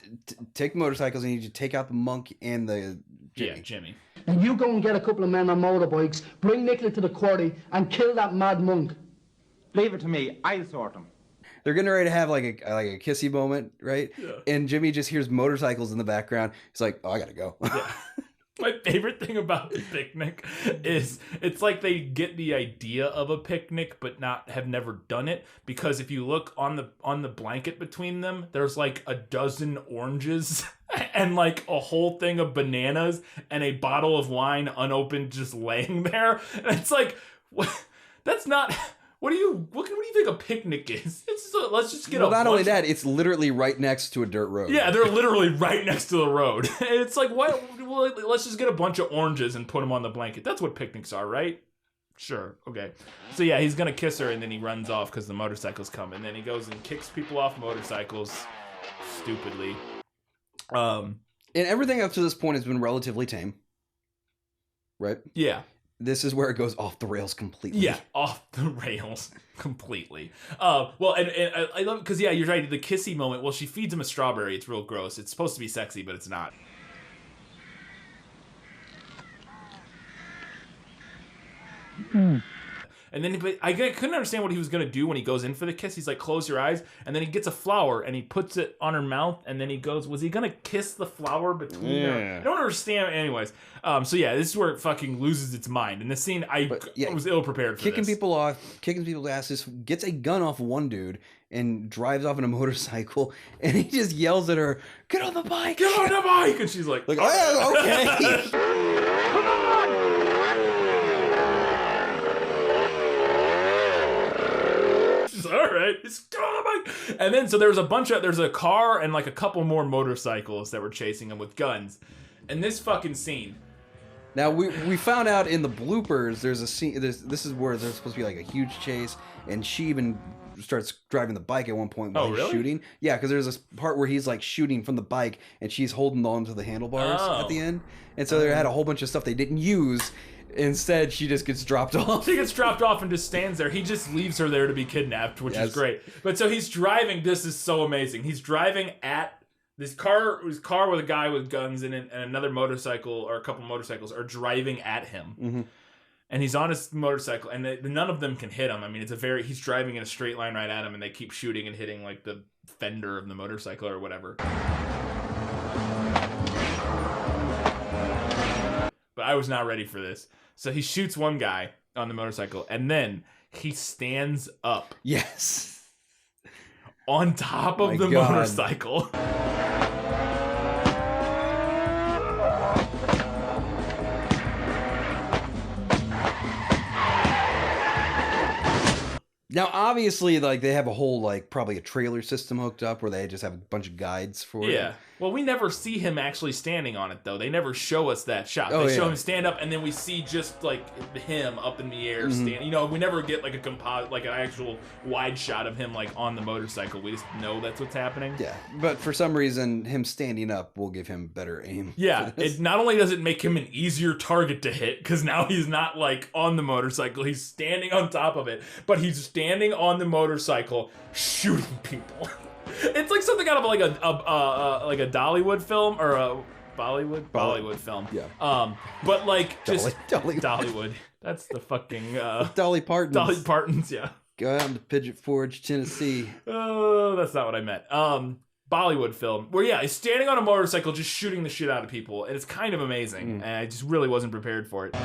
Take motorcycles. I need you to take out the monk and the Jimmy." Yeah, Jimmy. And you go and get a couple of men on motorbikes, bring Nicola to the quarry, and kill that mad monk. Leave it to me. I'll sort him. They're getting ready to have like a kissy moment, right? Yeah. And Jimmy just hears motorcycles in the background. He's like, "Oh, I gotta go." Yeah. My favorite thing about the picnic is it's like they get the idea of a picnic but have never done it, because if you look on the blanket between them, there's like a dozen oranges and like a whole thing of bananas and a bottle of wine unopened just laying there. And it's like, that's not... What do you think a picnic is? Let's just get not only that, it's literally right next to a dirt road. Yeah, they're literally right next to the road. And it's like, what? Well, let's just get a bunch of oranges and put them on the blanket. That's what picnics are, right? Sure, okay. So yeah, he's gonna kiss her and then he runs off because the motorcycles come. And then he goes and kicks people off motorcycles stupidly. And everything up to this point has been relatively tame. Right? Yeah. This is where it goes off the rails completely. Yeah, off the rails completely. Well, and I love, because yeah, you're right, the kissy moment. Well, she feeds him a strawberry. It's real gross. It's supposed to be sexy, but it's not. And And then I couldn't understand what he was gonna do when he goes in for the kiss. He's like, close your eyes, and then he gets a flower and he puts it on her mouth, and then he goes, was he gonna kiss the flower between her? I don't understand. Anyways, so yeah, this is where it fucking loses its mind. In this scene, I was ill prepared for kicking this. people off, kicking people's asses, gets a gun off one dude and drives off on a motorcycle, and he just yells at her, "Get on the bike! Get on the bike!" And she's like, "Oh, okay." Come on! All right, and then so there's a car and like a couple more motorcycles that were chasing him with guns, and this fucking scene. Now we found out in the bloopers there's a scene. This is where there's supposed to be like a huge chase, and she even starts driving the bike at one point while he's shooting. Yeah, because there's this part where he's like shooting from the bike, and she's holding on to the handlebars at the end, and so they had a whole bunch of stuff they didn't use. Instead, she just gets dropped off. She gets dropped off and just stands there. He just leaves her there to be kidnapped, which is great. But so he's driving. This is so amazing. He's driving at this car with a guy with guns in it, and another motorcycle or a couple motorcycles are driving at him. And he's on his motorcycle, and none of them can hit him. I mean, he's driving in a straight line right at him, and they keep shooting and hitting like the fender of the motorcycle or whatever. But I was not ready for this. So he shoots one guy on the motorcycle, and then he stands up. Yes. On top of the motorcycle. Now, obviously, like they have a whole probably a trailer system hooked up where they just have a bunch of guides for it. Yeah. Well, we never see him actually standing on it though. They never show us that shot. They show him stand up, and then we see just like him up in the air standing. You know, we never get like a composite, like an actual wide shot of him like on the motorcycle. We just know that's what's happening. Yeah. But for some reason, him standing up will give him better aim. Yeah. It not only does it make him an easier target to hit, because now he's not like on the motorcycle, he's standing on top of it, but he's standing on the motorcycle shooting people. It's like something out of like a Dollywood film or a Bollywood film. Yeah. But like just Dollywood. That's the fucking Dolly Parton. Dolly Parton's, yeah. Go out to Pigeon Forge, Tennessee. Oh, that's not what I meant. Bollywood film where he's standing on a motorcycle just shooting the shit out of people, and it's kind of amazing. And I just really wasn't prepared for it.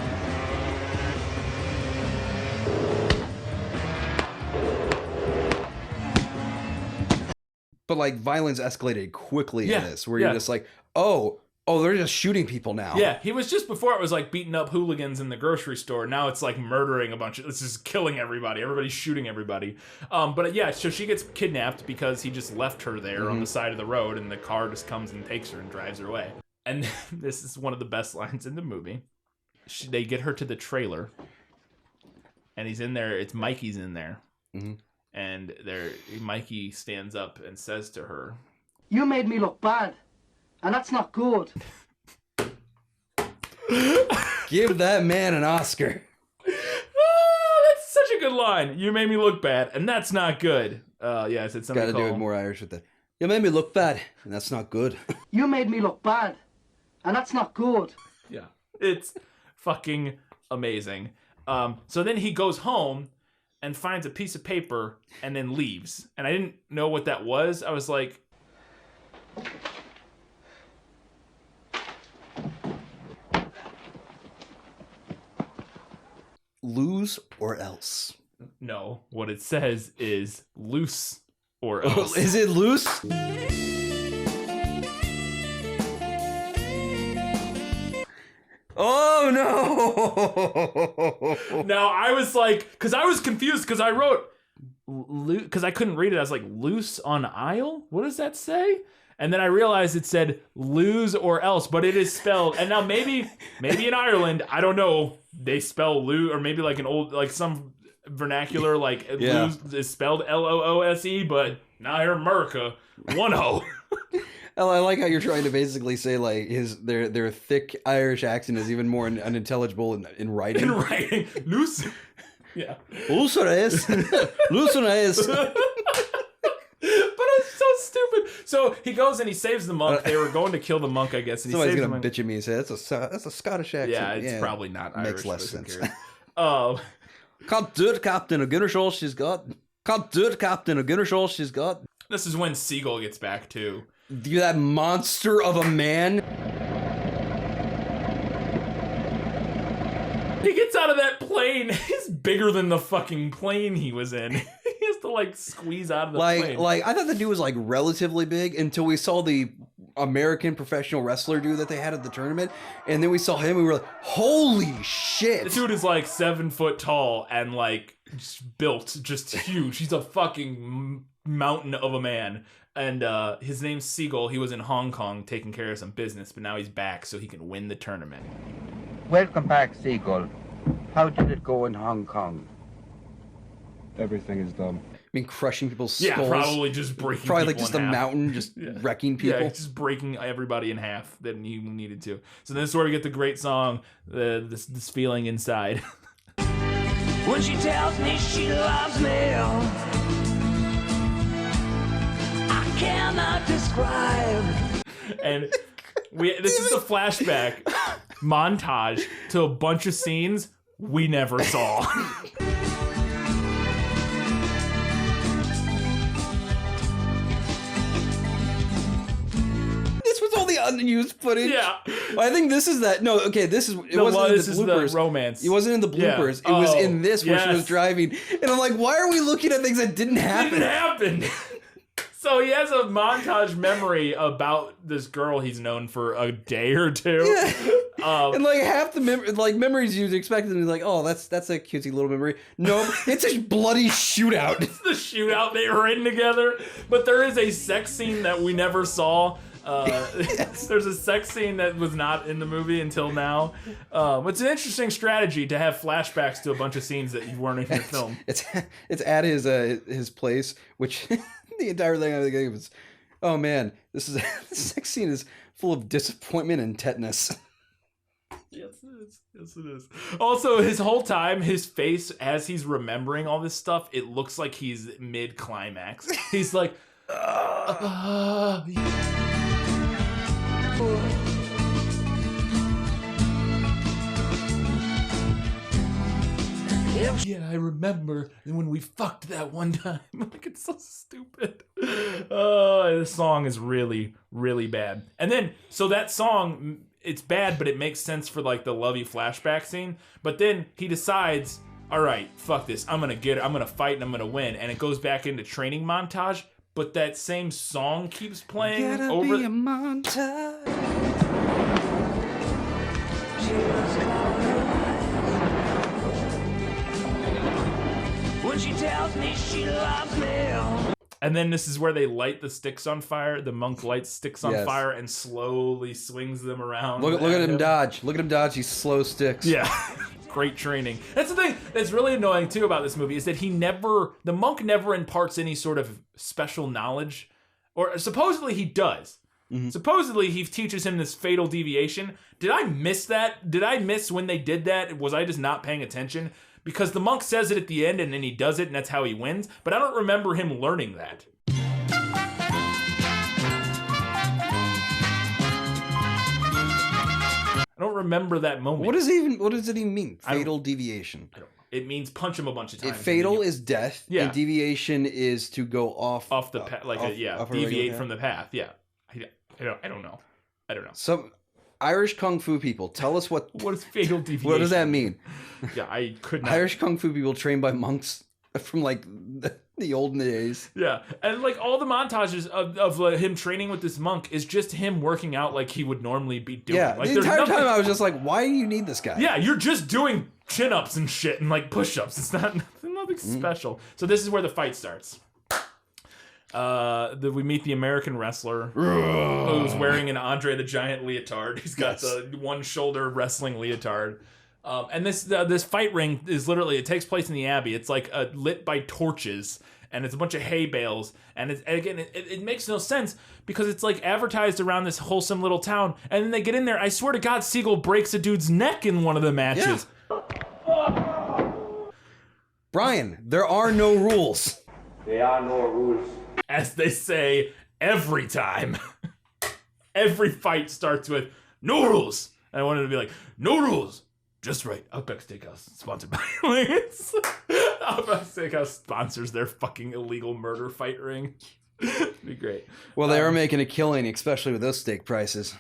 But like violence escalated quickly in this, where you're just like, oh, they're just shooting people now. Yeah, he was just before it was like beating up hooligans in the grocery store. Now it's like murdering a bunch of, it's just killing everybody. Everybody's shooting everybody. But yeah, so she gets kidnapped because he just left her there on the side of the road, and the car just comes and takes her and drives her away. And this is one of the best lines in the movie. They get her to the trailer, and he's in there. It's Mikey's in there. And Mikey stands up and says to her, "You made me look bad, and that's not good." Give that man an Oscar. That's such a good line. You made me look bad, and that's not good. Yeah, I said something. Gotta do it more Irish with that. You made me look bad, and that's not good. You made me look bad, and that's not good. Yeah, it's fucking amazing. So then he goes home and finds a piece of paper and then leaves. And I didn't know what that was. I was like, lose or else. No, what it says is loose or else. Is it loose? Oh no! Now I was like, because I was confused because I wrote, because I couldn't read it. I was like, loose on aisle? What does that say? And then I realized it said lose or else, but it is spelled. And now maybe in Ireland, I don't know, they spell lose, or maybe like an old, like some vernacular, like lose is spelled L-O-O-S-E, but now here in America, 1-0. I like how you're trying to basically say like their thick Irish accent is even more unintelligible in writing. In writing, loose, yeah, loose or else, loose or else. But it's so stupid. So he goes and he saves the monk. They were going to kill the monk, I guess. And somebody's he gonna bitch at me and say that's a Scottish accent. Yeah, it's probably not Irish. Makes less sense. Can't do it, Captain. Against all she's got. Can't do it, Captain. Against all she's got. This is when Siegel gets back too. You're that monster of a man. He gets out of that plane. He's bigger than the fucking plane he was in. He has to like squeeze out of the plane. Like I thought the dude was like relatively big until we saw the American professional wrestler dude that they had at the tournament, and then we saw him and we were like, holy shit. This dude is like 7 foot tall and like just built, just huge. He's a fucking mountain of a man. And his name's Siegel. He was in Hong Kong taking care of some business, but now he's back so he can win the tournament. Welcome back, Siegel. How did it go in Hong Kong? Everything is dumb. I mean, crushing people's skulls. Yeah, probably just breaking Probably people like just in a half. mountain, just wrecking people. Yeah, just breaking everybody in half that he needed to. So this is where we get the great song, this feeling inside. When she tells me she loves me, I cannot describe. And this is the flashback montage to a bunch of scenes we never saw. This was all the unused footage. Yeah. I think this is that. No, okay, this is it No, wasn't this in is the the bloopers. romance. It wasn't in the bloopers. Yeah. It was Oh, in this where she was yes. driving. And I'm like, why are we looking at things that didn't happen? Didn't happen. So he has a montage memory about this girl he's known for a day or two. Yeah. And like half the memories you'd expect them to be like, oh, that's a cutesy little memory. Nope, it's a bloody shootout. It's the shootout they were in together. But there is a sex scene that we never saw. Yes. There's a sex scene that was not in the movie until now. It's an interesting strategy to have flashbacks to a bunch of scenes that you weren't in your film. It's at his place, which the entire thing I think was, oh man, this sex scene is full of disappointment and tetanus. Yes, it is. Yes, it is. Also, his whole time, his face as he's remembering all this stuff, it looks like he's mid-climax. He's like, yeah, I remember when we fucked that one time. Like, it's so stupid. This song is really, really bad. And then, so that song, it's bad, but it makes sense for like the lovey flashback scene. But then he decides, all right, fuck this. I'm gonna fight and I'm gonna win. And it goes back into training montage. But that same song keeps playing Gotta over. be a montage. When she tells me she loves me. And then this is where they light the sticks on fire. The monk lights sticks on Yes. fire and slowly swings them around. Look at him dodge. Look at him dodge these slow sticks. Yeah. Great training. That's the thing that's really annoying too about this movie is that the monk never imparts any sort of special knowledge. Or supposedly he does. Mm-hmm. Supposedly he teaches him this fatal deviation. Did I miss that? Did I miss when they did that? Was I just not paying attention? Because the monk says it at the end and then he does it and that's how he wins. But I don't remember him learning that. I don't remember that moment. What does it even mean? Fatal deviation. I don't know. It means punch him a bunch of times. Fatal is death. Yeah. And deviation is to go off the path, like off a deviate regular from the path. Yeah. I don't know. Some Irish Kung Fu people, tell us what is fatal deviation? What does that mean? Yeah, I could not. Irish Kung Fu people trained by monks from like the olden days. Yeah, and like all the montages of him training with this monk is just him working out like he would normally be doing. Yeah, like, the entire time I was just like, why do you need this guy? Yeah, you're just doing chin-ups and shit and like push-ups. It's nothing special. So this is where the fight starts. We meet the American wrestler who's wearing an Andre the Giant leotard. He's got the one shoulder wrestling leotard. And this fight ring is literally, it takes place in the Abbey. It's like lit by torches and it's a bunch of hay bales. And it makes no sense because it's like advertised around this wholesome little town. And then they get in there. I swear to God, Siegel breaks a dude's neck in one of the matches. Yeah. Brian, there are no rules. There are no rules. As they say every time. Every fight starts with no rules. And I wanted to be like, no rules. Just right. Outback Steakhouse, sponsored by Outback Steakhouse sponsors their fucking illegal murder fight ring. It'd be great. Well, they are making a killing, especially with those steak prices.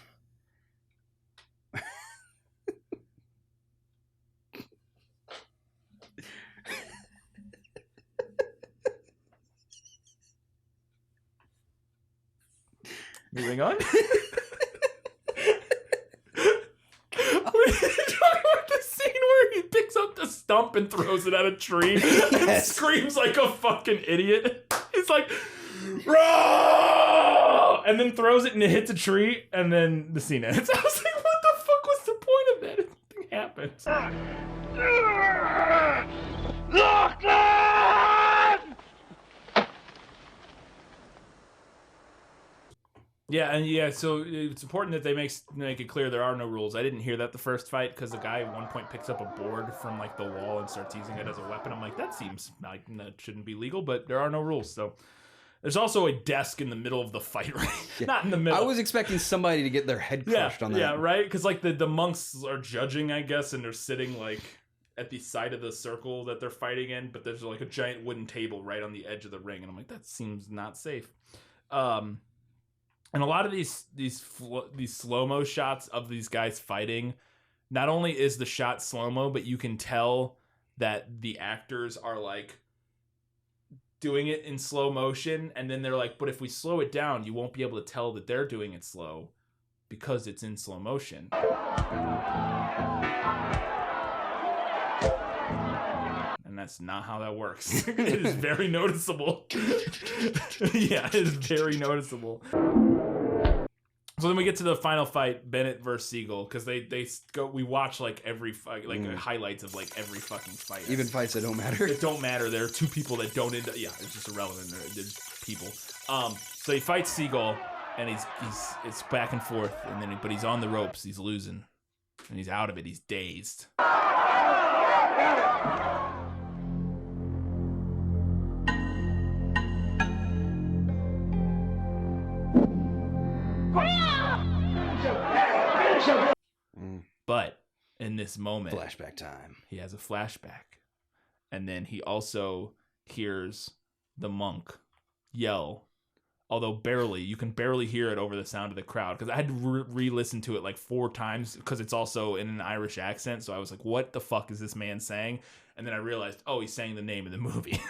Moving on. We're talking about the scene where he picks up the stump and throws it at a tree and screams like a fucking idiot. He's like, "Roar!" And then throws it and it hits a tree, and then the scene ends. I was like, what the fuck was the point of that? Nothing happens. Yeah, so it's important that they make it clear there are no rules. I didn't hear that the first fight because the guy at one point picks up a board from like the wall and starts using it as a weapon. I'm like, that seems like that shouldn't be legal, but there are no rules. So there's also a desk in the middle of the fight, right? Yeah. Not in the middle. I was expecting somebody to get their head crushed on that. Yeah, right? Because like the monks are judging, I guess, and they're sitting like at the side of the circle that they're fighting in, but there's like a giant wooden table right on the edge of the ring, and I'm like, that seems not safe. And a lot of these slow-mo shots of these guys fighting, not only is the shot slow-mo, but you can tell that the actors are like doing it in slow motion, and then they're like, but if we slow it down, you won't be able to tell that they're doing it slow because it's in slow motion. And that's not how that works. It is very noticeable. Yeah, it is very noticeable. So then we get to the final fight, Bennett versus Siegel, because we watch like every fight, like highlights of like every fucking fight. Even fights that don't matter. It don't matter. There are two people that don't end up. Yeah, it's just irrelevant. They're people. So he fights Siegel, and it's back and forth, and then but he's on the ropes. He's losing, and he's out of it. He's dazed. But in this moment, flashback time, he has a flashback, and then he also hears the monk yell, although barely. You can barely hear it over the sound of the crowd, because I had to re-listen to it like 4 times because it's also in an Irish accent. So I was like, what the fuck is this man saying? And then I realized, oh, he's saying the name of the movie.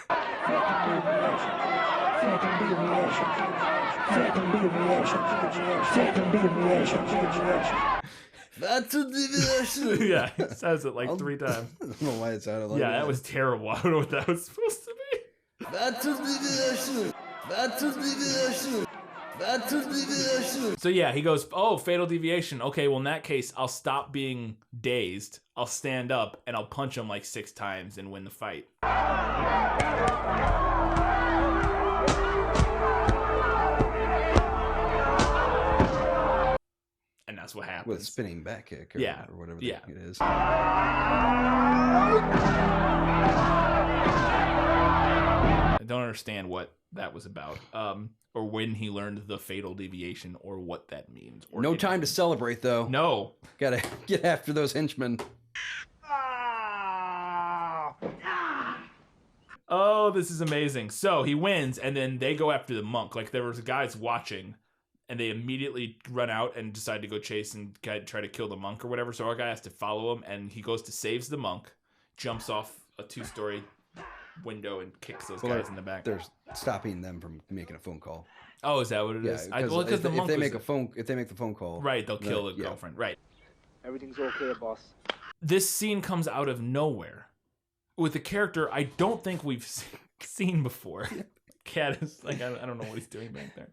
Fatal Deviation. Yeah, he says it like 3 times. I don't know why it sounded like that. Yeah, that was terrible. I don't know what that was supposed to be. Fatal Deviation. Fatal Deviation. Fatal Deviation. So yeah, he goes, oh, Fatal Deviation. Okay, well in that case, I'll stop being dazed. I'll stand up and I'll punch him like 6 times and win the fight. And that's what happens. With a spinning back kick or, or whatever it is. I don't understand what that was about. Or when he learned the Fatal Deviation, or what that means. Or no time to celebrate, though. No. Gotta get after those henchmen. Oh, this is amazing. So he wins, and then they go after the monk. Like, there was guys watching, and they immediately run out and decide to go chase and try to kill the monk or whatever. So our guy has to follow him, and he goes to saves the monk, jumps off a 2-story window and kicks those guys in the back. They're stopping them from making a phone call. Oh, is that what it is? Because the monk if they make the phone call, right, they'll kill the girlfriend. Right. Everything's okay, boss. This scene comes out of nowhere with a character I don't think we've seen before. Cat is like, I don't know what he's doing back there.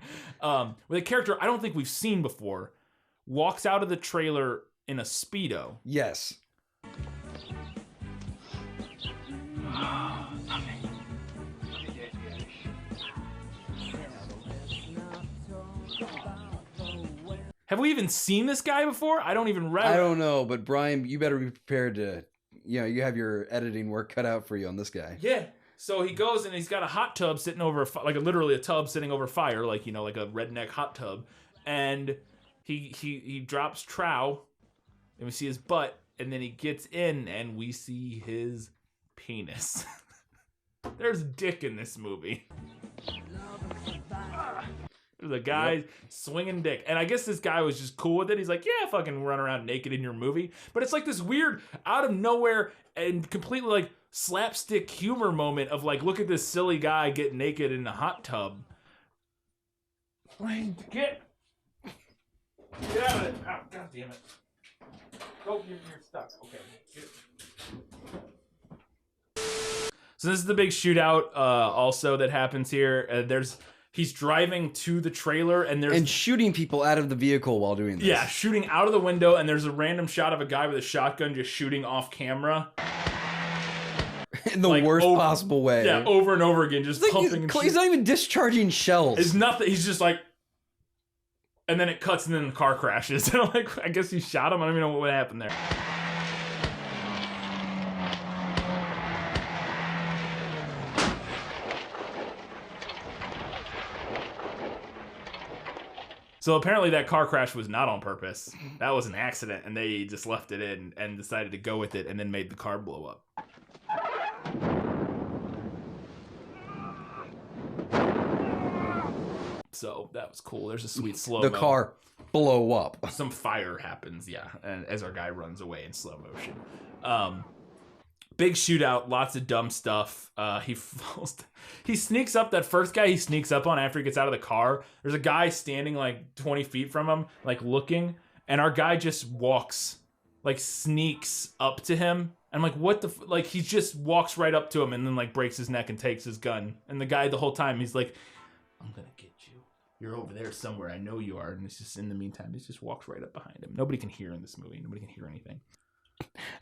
With a character I don't think we've seen before, walks out of the trailer in a Speedo. Yes. Have we even seen this guy before? I don't even I don't know, but Brian, you better be prepared to, you have your editing work cut out for you on this guy. Yeah. So he goes and he's got a hot tub sitting over, literally a tub sitting over fire, like a redneck hot tub. And he drops trow, and we see his butt, And then he gets in and we see his penis. There's dick in this movie. There's a guy swinging dick. And I guess this guy was just cool with it. He's like, yeah, fucking run around naked in your movie. But it's like this weird, out of nowhere and completely like slapstick humor moment of like, look at this silly guy get naked in a hot tub. Like, get out of it. Oh, God damn it. Go, you're stuck. Okay. So this is the big shootout also that happens here. He's driving to the trailer and shooting people out of the vehicle while doing this. Yeah, shooting out of the window, and there's a random shot of a guy with a shotgun just shooting off camera. In the worst possible way. Yeah, over and over again, just pumping and he's not even discharging shells. It's nothing. He's just like, and then it cuts, and then the car crashes. And I'm like, I guess he shot him. I don't even know what happened there. So apparently that car crash was not on purpose. That was an accident, and they just left it in and decided to go with it and then made the car blow up. So that was cool. There's a sweet slow-mo. The car blow up. Some fire happens, yeah, and as our guy runs away in slow motion. Big shootout, lots of dumb stuff. He sneaks up, that first guy he sneaks up on after he gets out of the car. There's a guy standing like 20 feet from him, like looking, and our guy just walks, like sneaks up to him. I'm like, what the, like he just walks right up to him and then like breaks his neck and takes his gun. And the guy the whole time, he's like, I'm gonna get you. You're over there somewhere. I know you are. And it's just in the meantime, he just walks right up behind him. Nobody can hear in this movie. Nobody can hear anything.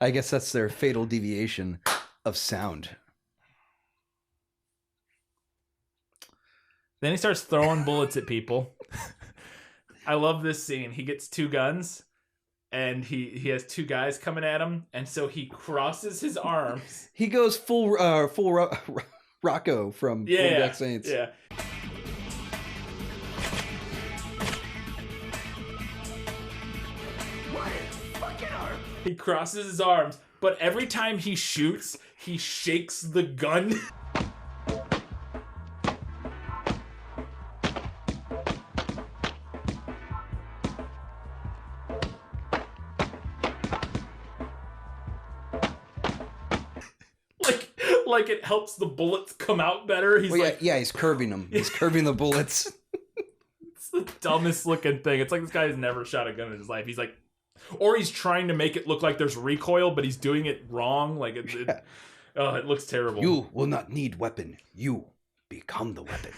I guess that's their fatal deviation of sound. Then he starts throwing bullets at people. I love this scene. He gets two guns, and he has two guys coming at him, and so he crosses his arms. He goes full Rocco from Black Saints. Yeah. He crosses his arms, but every time he shoots, he shakes the gun. like it helps the bullets come out better. He's he's curving them. He's curving the bullets. It's the dumbest looking thing. It's like this guy has never shot a gun in his life. He's like, or he's trying to make it look like there's recoil, but he's doing it wrong. Like it looks terrible. You will not need weapon. You become the weapon.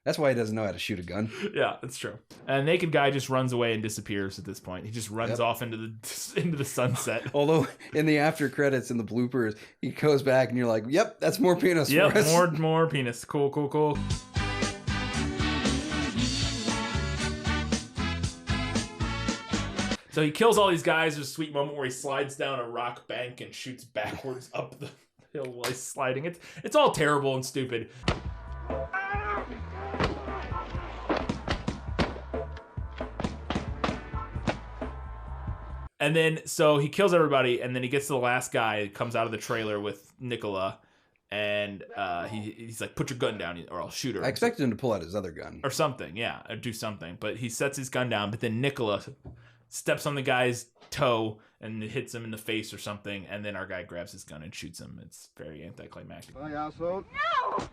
That's why he doesn't know how to shoot a gun. Yeah, that's true. And a naked guy just runs away and disappears at this point. He just runs off into the sunset. Although in the after credits and the bloopers, he goes back and you're like, "Yep, that's more penis." for us. more penis. Cool. So he kills all these guys. There's a sweet moment where he slides down a rock bank and shoots backwards up the hill while he's sliding. It's all terrible and stupid. And then, so he kills everybody, and then he gets to the last guy, comes out of the trailer with Nicola, and he's like, put your gun down or I'll shoot her. I expected him to pull out his other gun. Or something, yeah, or do something. But he sets his gun down, but then Nicola steps on the guy's toe and hits him in the face or something, and then our guy grabs his gun and shoots him. It's very anticlimactic. Bye, asshole. No!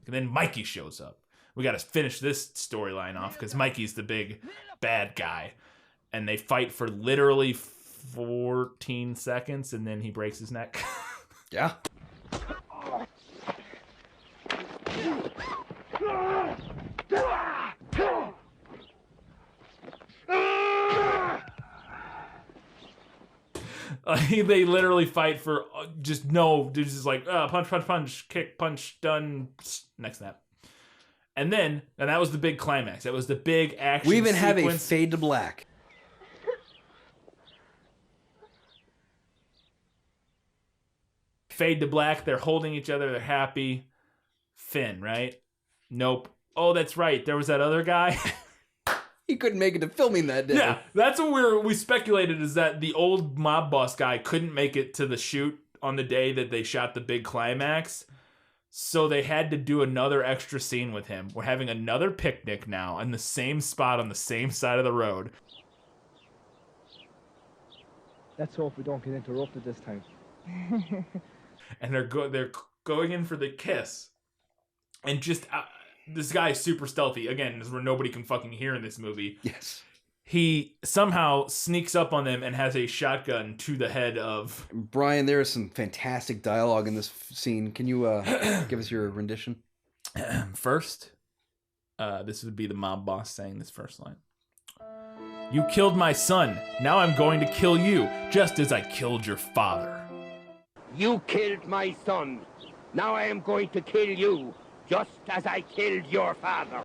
And then Mikey shows up. We got to finish this storyline off because Mikey's the big bad guy. And they fight for literally 14 seconds, and then he breaks his neck. Yeah. They literally fight for just like punch, kick, punch, done, next snap. And that was the big climax. That was the big action We even sequence. have a fade to black. Fade to black. They're holding each other. They're happy. Finn, right? Nope. Oh, that's right. There was that other guy. He couldn't make it to filming that day. Yeah, that's what we speculated, is that the old mob boss guy couldn't make it to the shoot on the day that they shot the big climax. So they had to do another extra scene with him. We're having another picnic now in the same spot on the same side of the road. Let's hope we don't get interrupted this time. And they're going in for the kiss. And just this guy is super stealthy. Again, this is where nobody can fucking hear in this movie. Yes. He somehow sneaks up on them and has a shotgun to the head of... Brian, there is some fantastic dialogue in this scene. Can you give us your rendition? First, this would be the mob boss saying this first line. You killed my son. Now I'm going to kill you, just as I killed your father. You killed my son. Now I am going to kill you, just as I killed your father.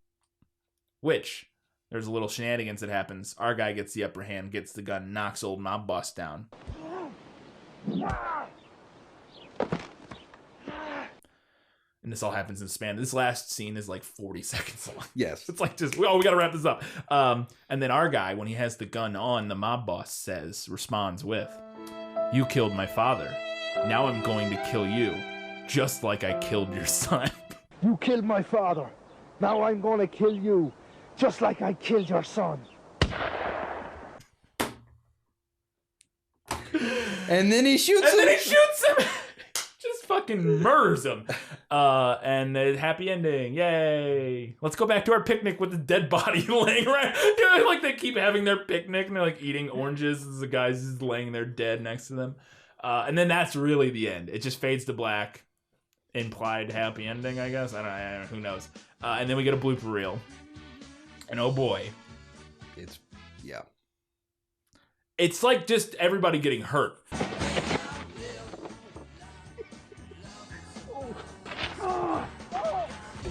Which... there's a little shenanigans that happens. Our guy gets the upper hand, gets the gun, knocks old mob boss down. And this all happens in span. This last scene is like 40 seconds long. Yes. It's like just, oh, we gotta wrap this up. And then our guy, when he has the gun on, the mob boss responds with, you killed my father. Now I'm going to kill you, just like I killed your son. You killed my father. Now I'm going to kill you, just like I killed your son. And then he shoots him. Just fucking murders him. And a happy ending. Yay. Let's go back to our picnic with the dead body laying around. You know, like they keep having their picnic and they're like eating oranges as the guy's just laying there dead next to them. And then that's really the end. It just fades to black. Implied happy ending, I guess. I don't know. Who knows? And then we get a blooper reel. And oh boy. Yeah. It's like just everybody getting hurt.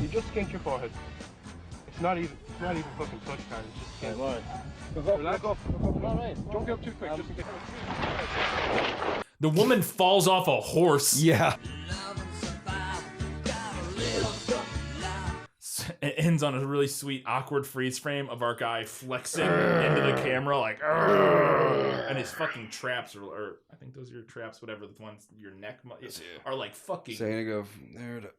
You just skinked your forehead. It's not even fucking touch time. It's just skin. Right. Relax. Don't get up too quick. Just in case. The woman falls off a horse. Yeah. It ends on a really sweet, awkward freeze frame of our guy flexing into the camera, like, and his fucking traps or I think those are your traps, whatever the ones your neck are like fucking. So you go from there to.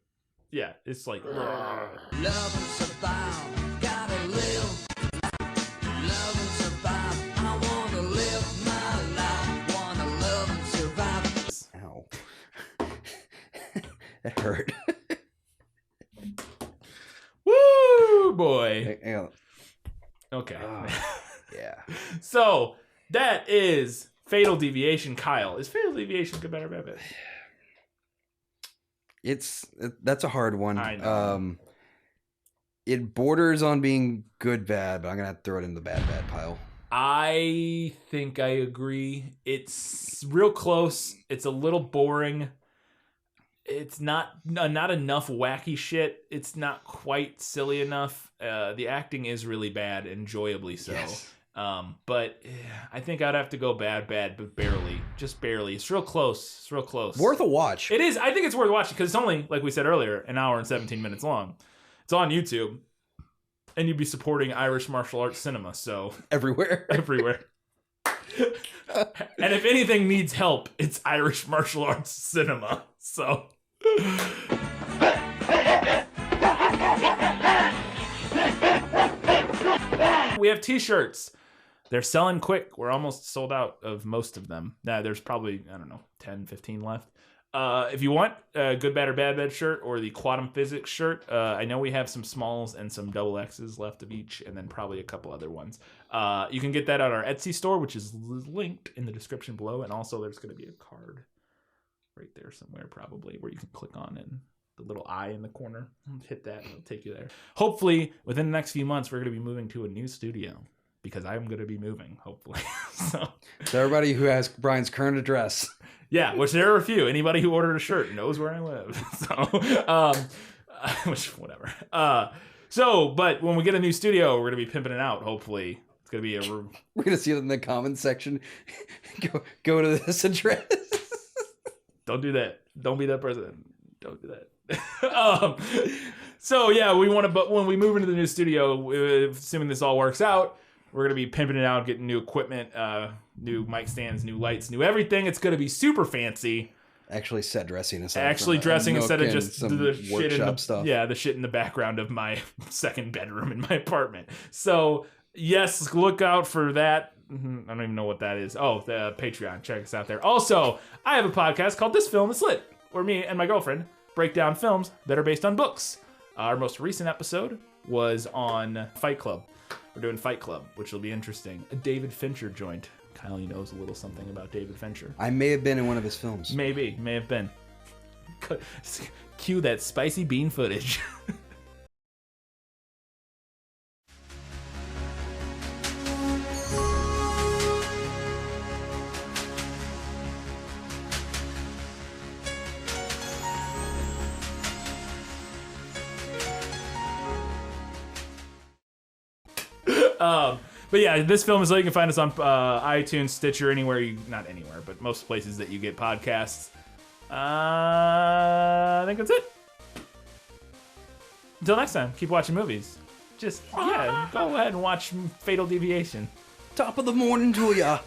Yeah, it's like. Love and survive, gotta live. Love and survive, I wanna live my life, wanna love and survive. Ow. That hurt. Woo, boy. Hang on. Okay. Yeah. So that is Fatal Deviation. Kyle, is Fatal Deviation good, bad, or bad? That's a hard one. I know. It borders on being good bad, but I'm gonna have to throw it in the bad pile. I think I agree. It's real close. It's a little boring. It's not enough wacky shit. It's not quite silly enough. The acting is really bad, enjoyably so. Yes. But I think I'd have to go bad, but barely. Just barely. It's real close. It's real close. Worth a watch. It is. I think it's worth watching because it's only, like we said earlier, an hour and 17 minutes long. It's on YouTube. And you'd be supporting Irish martial arts cinema, so... Everywhere. And if anything needs help, it's Irish martial arts cinema. So... We have t-shirts. They're selling quick. We're almost sold out of most of them. Now, there's probably, 10, 15 left. If you want a Good, Bad, or Bad shirt or the Quantum Physics shirt, I know we have some smalls and some double X's left of each, and then probably a couple other ones. You can get that on our Etsy store, which is linked in the description below, and also there's going to be a card right there somewhere probably where you can click on and the little eye in the corner. Hit that and it'll take you there. Hopefully, within the next few months, we're going to be moving to a new studio because I'm going to be moving, hopefully. So everybody who has Brian's current address. Yeah, which there are a few. Anybody who ordered a shirt knows where I live. So, which, whatever. But when we get a new studio, we're going to be pimping it out, hopefully. It's going to be a... We're going to see it in the comments section. Go to this address. Don't do that. Don't be that person. Don't do that. So, yeah, we want to... But when we move into the new studio, assuming this all works out, We're going to be pimping it out, getting new equipment, new mic stands, new lights, new everything. It's going to be super fancy. Actually set dressing instead instead of just the shit in the stuff. Yeah, the shit in the background of my second bedroom in my apartment. So, yes, look out for that. I don't even know what that is. Oh, the Patreon. Check us out there. Also, I have a podcast called This Film Is Lit, where me and my girlfriend break down films that are based on books. Our most recent episode was on Fight Club. We're doing Fight Club, which will be interesting. A David Fincher joint. Kylie knows a little something about David Fincher. I may have been in one of his films. May have been. Cue that spicy bean footage. But yeah, This Film Is Lit. You can find us on iTunes, Stitcher, not anywhere, but most places that you get podcasts. I think that's it. Until next time, keep watching movies. Just, go ahead and watch Fatal Deviation. Top of the morning to ya.